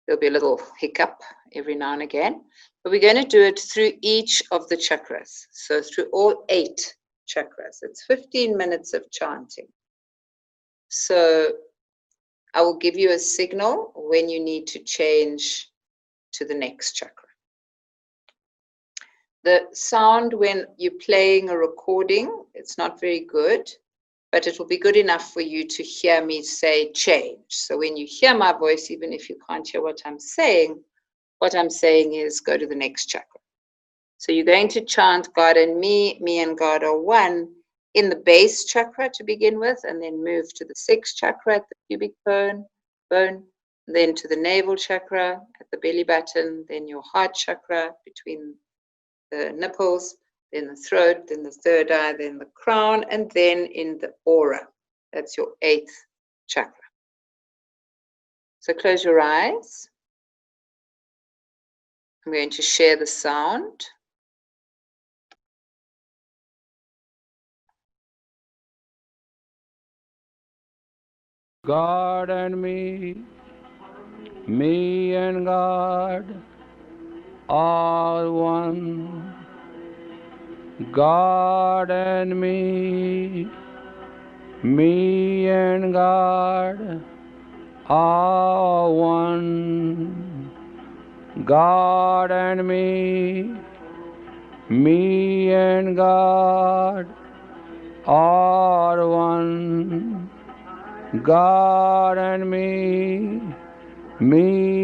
there'll be a little hiccup every now and again. But we're going to do it through each of the chakras, so through all 8 chakras. It's 15 minutes of chanting. So I will give you a signal when you need to change to the next chakra. The sound when you're playing a recording, it's not very good, but it will be good enough for you to hear me say change. So when you hear my voice, even if you can't hear what I'm saying is go to the next chakra. So you're going to chant God and me and God are one in the base chakra to begin with, and then move to the 6th chakra at the pubic bone, then to the navel chakra at the belly button, then your heart chakra between the nipples, then the throat, then the 3rd eye, then the crown, and then in the aura. That's your 8th chakra. So close your eyes. I'm going to share the sound. God and me and God are one. God and me and God are one. God and me and God are one. God and me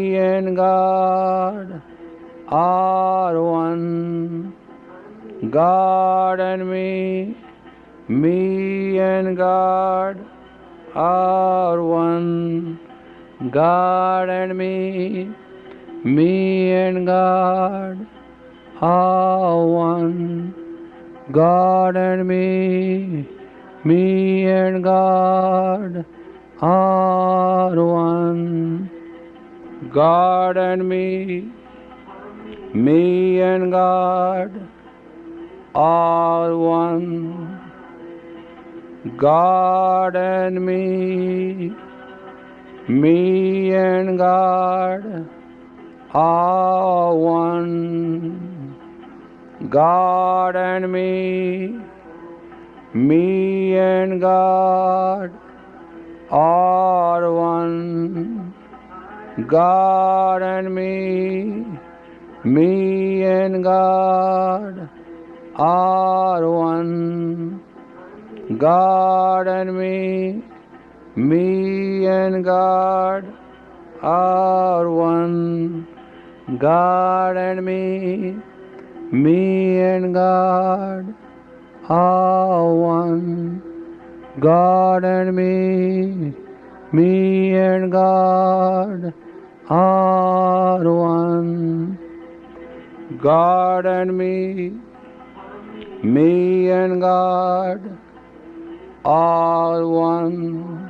and God are one. God and me and God are one. God and me and God are one. God and me and God are one. God and me and God are one. God and me and God are one. God and me and God are one. God and me and God are one. God and me and God are one. God and me and God are one. God and me and God are one. God and me and God are one.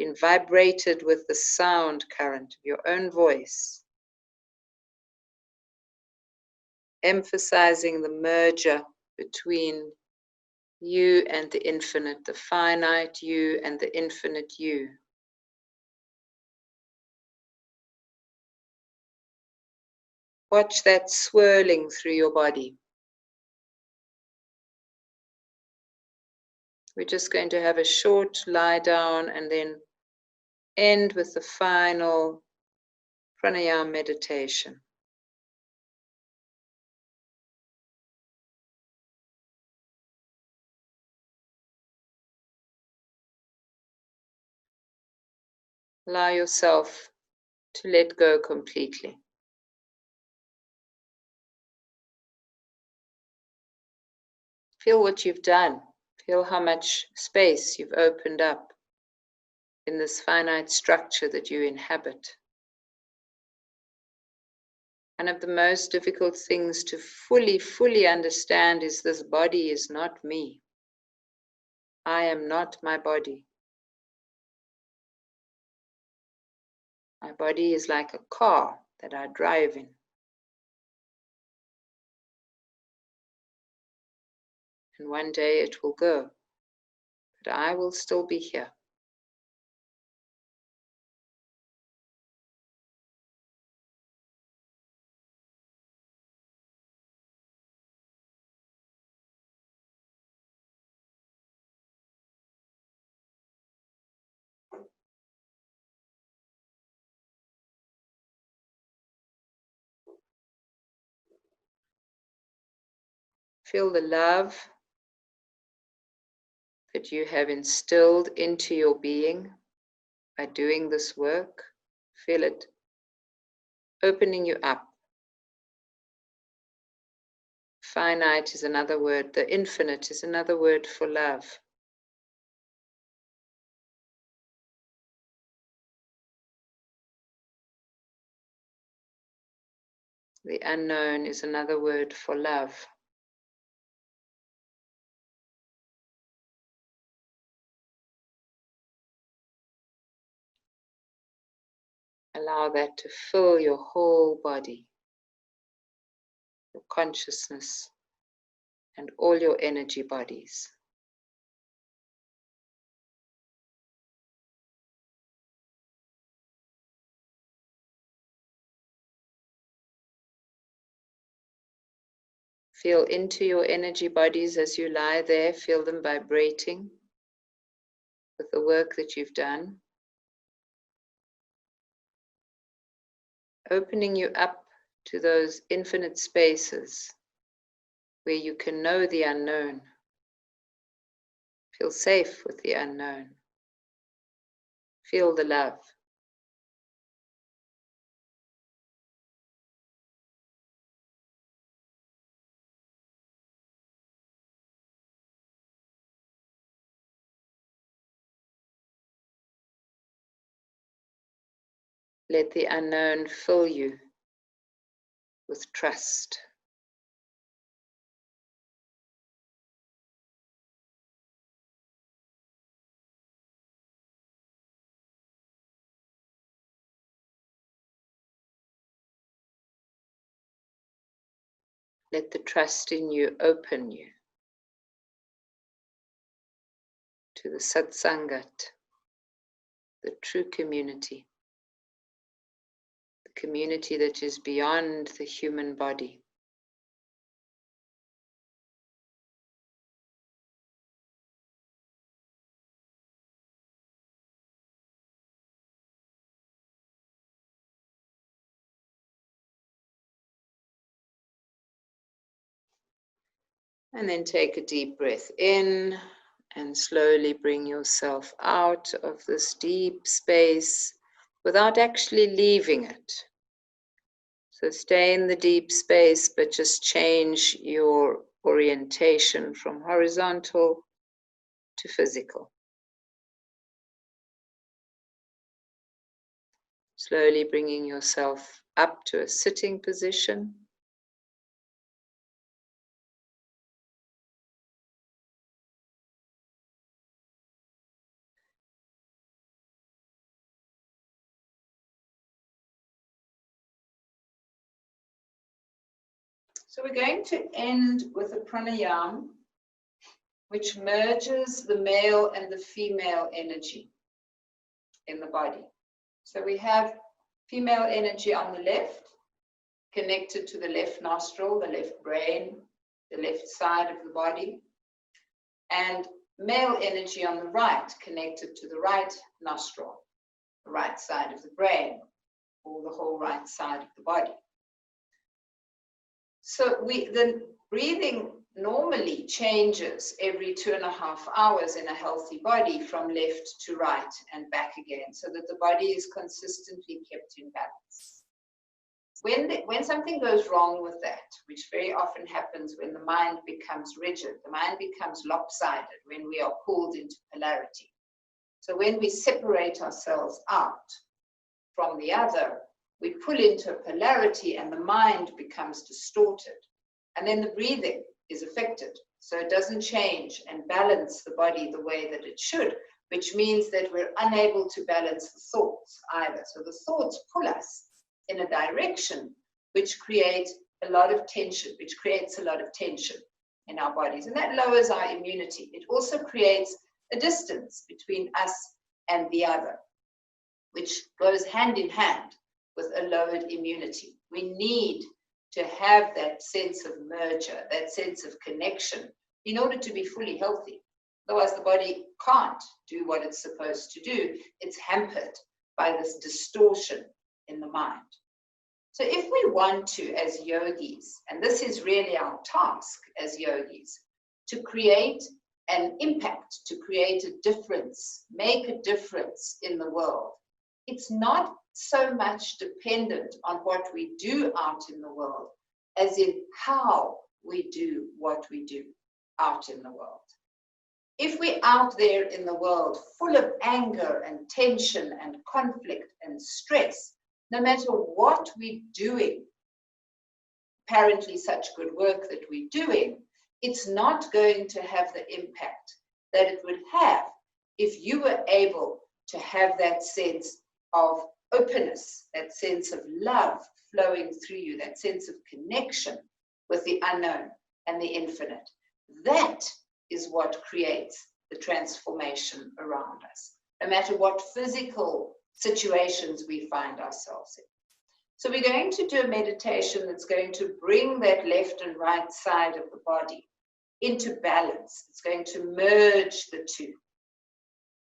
been vibrated with the sound current of your own voice, emphasizing the merger between you and the infinite, the finite you and the infinite you. Watch that swirling through your body. We're just going to have a short lie down and then end with the final pranayama meditation. Allow yourself to let go completely. Feel what you've done. Feel how much space you've opened up in this finite structure that you inhabit. One of the most difficult things to fully understand is this body is not me. I am not my body. My body is like a car that I drive in. And one day it will go, but I will still be here. Feel the love that you have instilled into your being by doing this work. Feel it opening you up. Finite is another word. The infinite is another word for love. The unknown is another word for love. Allow that to fill your whole body, your consciousness, and all your energy bodies. Feel into your energy bodies as you lie there. Feel them vibrating with the work that you've done. Opening you up to those infinite spaces where you can know the unknown. Feel safe with the unknown. Feel the love. Let the unknown fill you with trust. Let the trust in you open you to the Sat Sangat, the true community, the community that is beyond the human body. And then take a deep breath in and slowly bring yourself out of this deep space without actually leaving it. So stay in the deep space, but just change your orientation from horizontal to physical. Slowly bringing yourself up to a sitting position. So we're going to end with a pranayama which merges the male and the female energy in the body. So we have female energy on the left, connected to the left nostril, the left brain, the left side of the body, and male energy on the right, connected to the right nostril, the right side of the brain, or the whole right side of the body. So the breathing normally changes every 2.5 hours in a healthy body from left to right and back again, so that the body is consistently kept in balance. When something goes wrong with that, which very often happens when the mind becomes rigid, the mind becomes lopsided when we are pulled into polarity. So when we separate ourselves out from the other, we pull into polarity and the mind becomes distorted. And then the breathing is affected. So it doesn't change and balance the body the way that it should, which means that we're unable to balance the thoughts either. So the thoughts pull us in a direction which creates a lot of tension, in our bodies. And that lowers our immunity. It also creates a distance between us and the other, which goes hand in hand with a lowered immunity. We need to have that sense of merger, that sense of connection, in order to be fully healthy. Otherwise, the body can't do what it's supposed to do. It's hampered by this distortion in the mind. So if we want to, as yogis, and this is really our task as yogis, to create an impact, to create a difference, make a difference in the world, it's not so much dependent on what we do out in the world, as in how we do what we do out in the world. If we're out there in the world full of anger and tension and conflict and stress, no matter what we're doing, apparently such good work that we're doing, it's not going to have the impact that it would have if you were able to have that sense of openness, that sense of love flowing through you, that sense of connection with the unknown and the infinite. That is what creates the transformation around us, no matter what physical situations we find ourselves in. So we're going to do a meditation that's going to bring that left and right side of the body into balance. It's going to merge the two.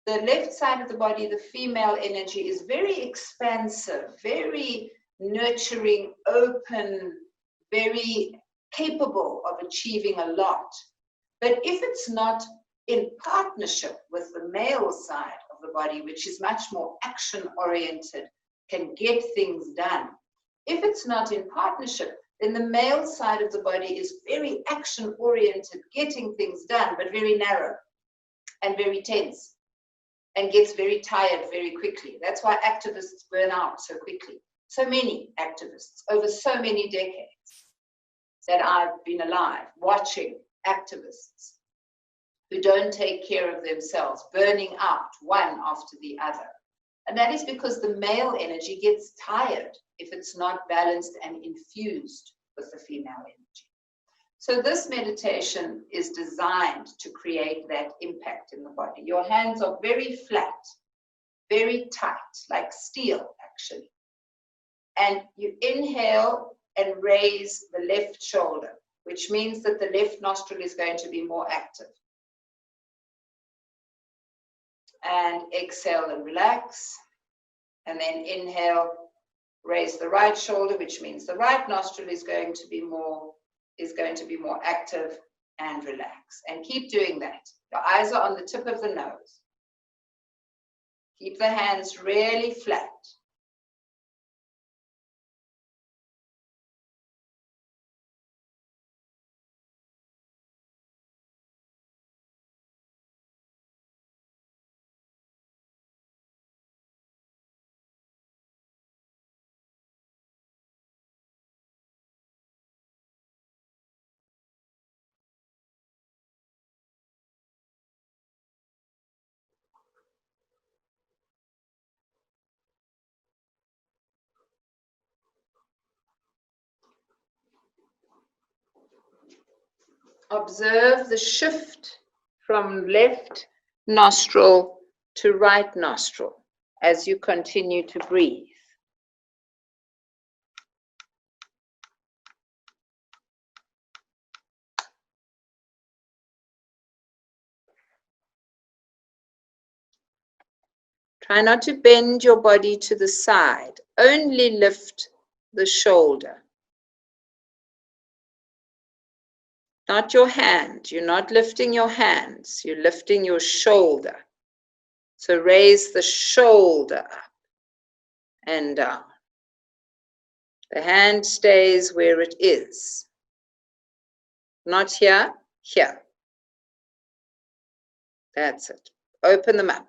The left side of the body, the female energy, is very expansive, very nurturing, open, very capable of achieving a lot. But if it's not in partnership with the male side of the body, which is much more action-oriented, can get things done, if it's not in partnership, then the male side of the body is very action-oriented, getting things done, but very narrow and very tense, and gets very tired very quickly. That's why activists burn out so quickly. So many activists over so many decades that I've been alive, watching activists who don't take care of themselves, burning out one after the other. And that is because the male energy gets tired if it's not balanced and infused with the female energy. So this meditation is designed to create that impact in the body. Your hands are very flat, very tight, like steel actually. And you inhale and raise the left shoulder, which means that the left nostril is going to be more active. And exhale and relax. And then inhale, raise the right shoulder, which means the right nostril is going to be more active, and relax. And keep doing that. Your eyes are on the tip of the nose. Keep the hands really flat. Observe the shift from left nostril to right nostril as you continue to breathe. Try not to bend your body to the side. Only lift the shoulder. Not your hand. You're not lifting your hands. You're lifting your shoulder. So raise the shoulder up and down. The hand stays where it is. Not here, here. That's it. Open them up.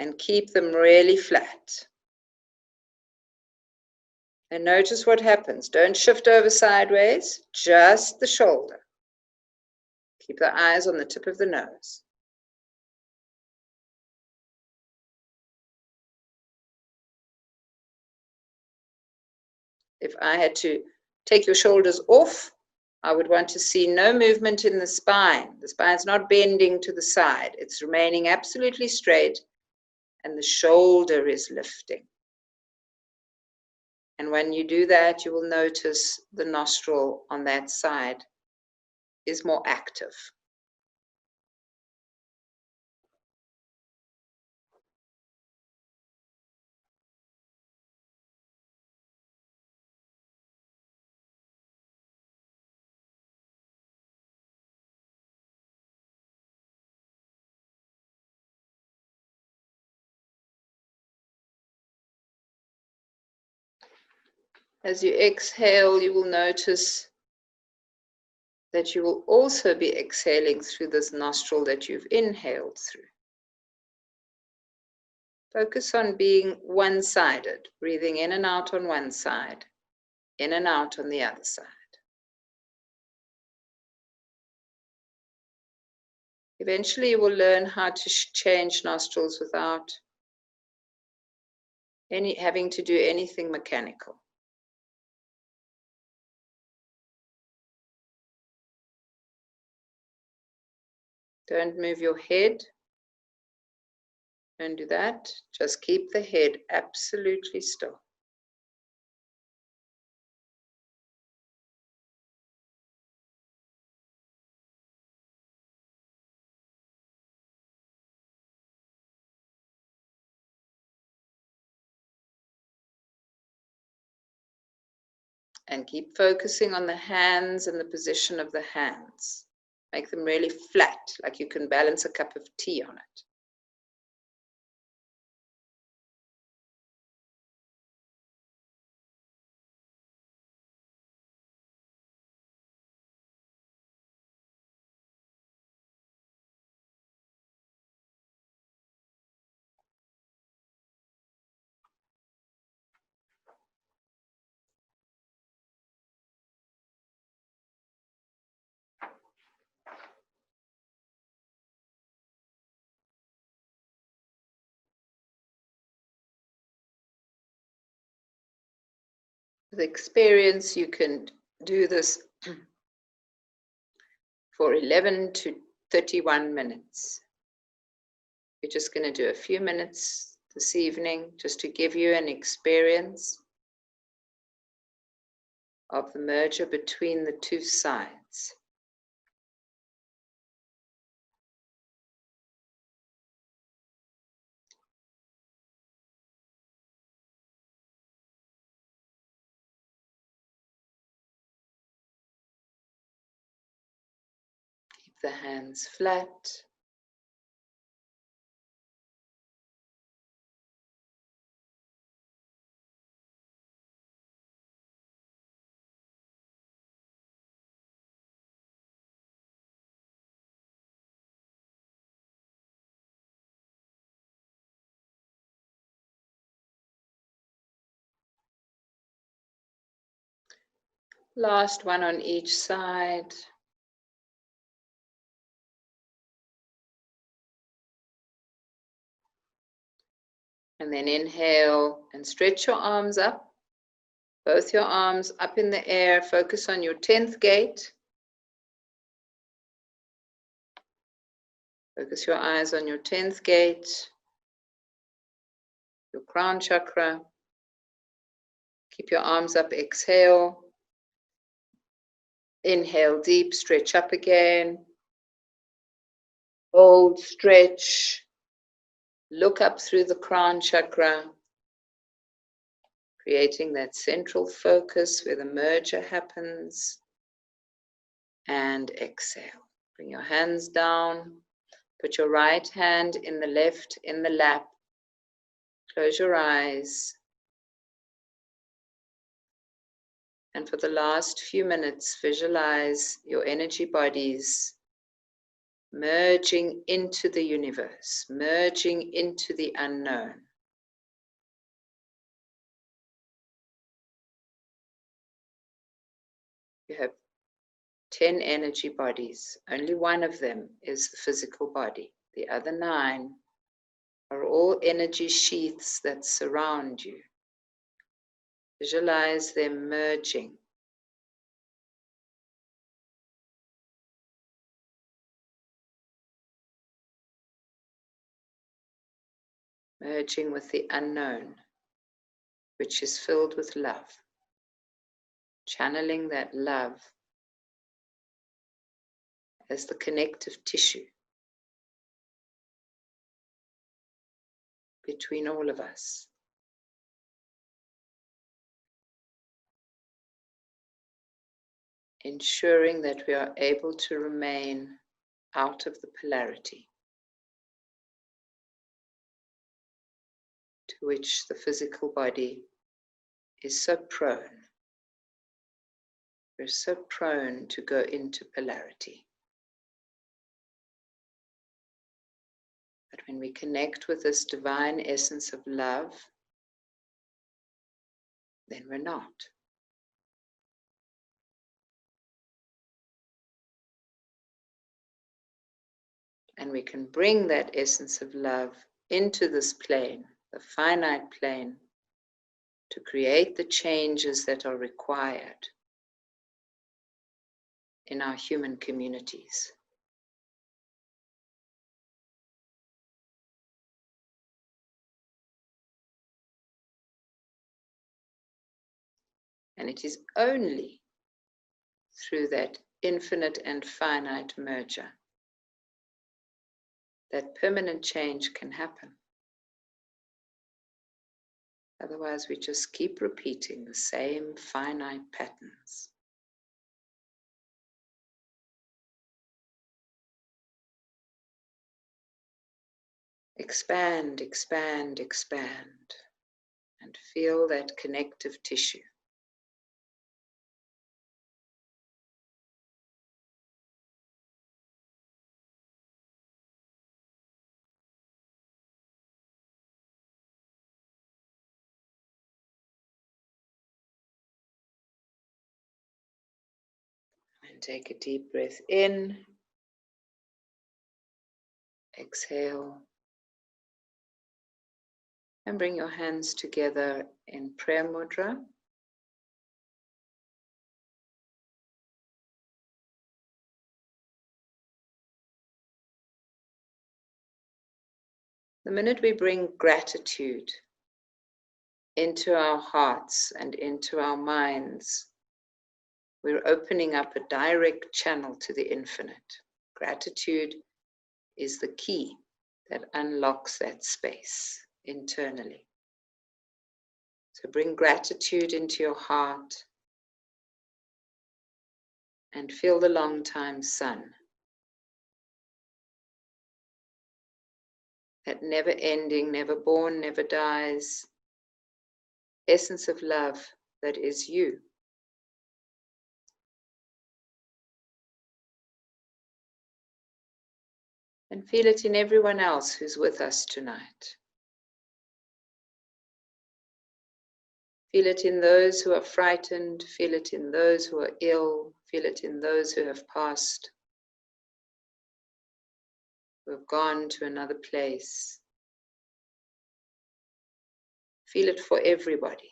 And keep them really flat. And notice what happens. Don't shift over sideways, just the shoulder. Keep the eyes on the tip of the nose. If I had to take your shoulders off, I would want to see no movement in the spine. The spine's not bending to the side. It's remaining absolutely straight, and the shoulder is lifting. And when you do that, you will notice the nostril on that side is more active. As you exhale, you will notice that you will also be exhaling through this nostril that you've inhaled through. Focus on being one-sided, breathing in and out on one side, in and out on the other side. Eventually, you will learn how to change nostrils without having to do anything mechanical. Don't move your head. Don't do that. Just keep the head absolutely still. And keep focusing on the hands and the position of the hands. Make them really flat, like you can balance a cup of tea on it. With experience, you can do this for 11 to 31 minutes. We're just going to do a few minutes this evening just to give you an experience of the merger between the two sides. Keep the hands flat. Last one on each side. And then inhale and stretch your arms up. Both your arms up in the air. Focus on your 10th gate. Focus your eyes on your 10th gate, your crown chakra. Keep your arms up, exhale. Inhale deep, stretch up again. Hold, stretch. Look up through the crown chakra, creating that central focus where the merger happens. And exhale. Bring your hands down. Put your right hand in the left in the lap. Close your eyes. And for the last few minutes, visualize your energy bodies merging into the universe, merging into the unknown. You have 10 energy bodies. Only one of them is the physical body. The other 9 are all energy sheaths that surround you. Visualize them merging. Merging with the unknown, which is filled with love. Channeling that love as the connective tissue between all of us. Ensuring that we are able to remain out of the polarity to which the physical body is so prone. We're so prone to go into polarity. But when we connect with this divine essence of love, then we're not. And we can bring that essence of love into this plane, the finite plane, to create the changes that are required in our human communities. And it is only through that infinite and finite merger that permanent change can happen. Otherwise, we just keep repeating the same finite patterns. Expand, expand, expand, and feel that connective tissue. And take a deep breath in, exhale, and bring your hands together in prayer mudra. The minute we bring gratitude into our hearts and into our minds, we're opening up a direct channel to the infinite. Gratitude is the key that unlocks that space internally. So bring gratitude into your heart and feel the long time sun. That never ending, never born, never dies essence of love that is you. And feel it in everyone else who's with us tonight. Feel it in those who are frightened, feel it in those who are ill, feel it in those who have passed, who have gone to another place. Feel it for everybody.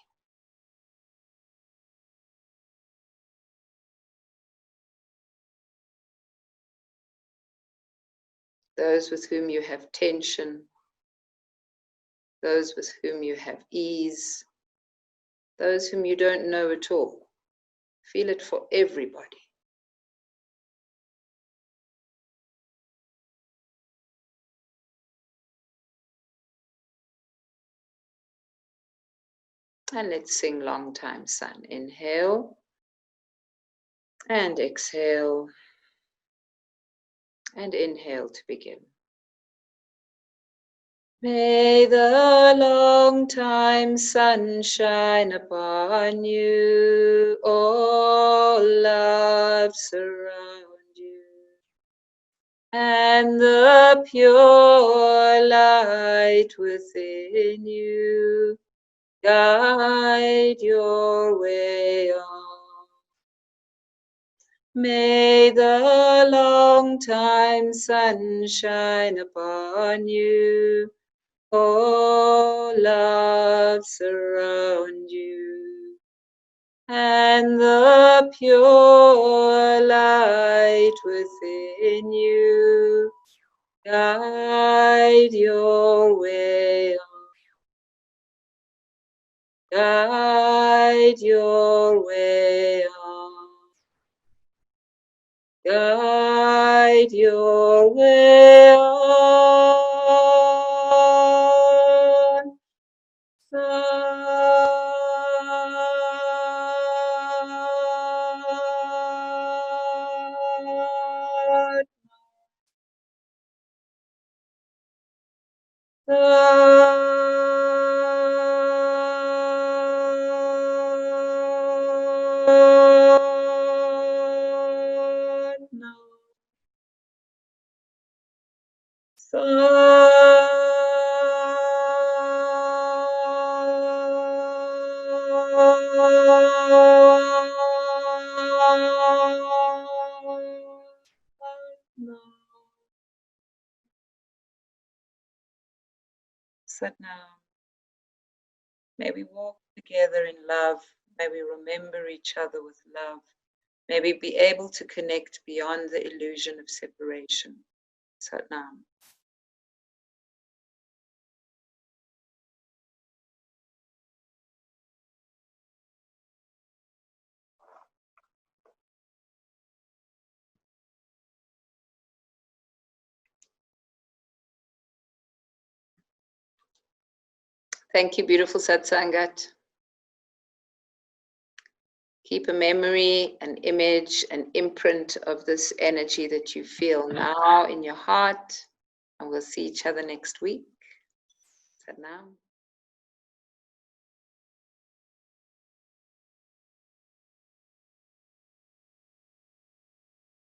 those with whom you have tension, those with whom you have ease, those whom you don't know at all. Feel it for everybody. And let's sing Long Time Sun. Inhale and exhale and inhale to begin. May the long time sun shine upon you, all love surround you, and the pure light within you guide your way on. May the long time sun shine upon you, all love surround you, and the pure light within you guide your way on. Guide your way on. Guide your way on. Sit now. May we walk together in love. May we remember each other with love. May we be able to connect beyond the illusion of separation. Sat Nam. Thank you, beautiful Sat Sangat. Keep a memory, an image, an imprint of this energy that you feel now in your heart. And we'll see each other next week. Sat Nam.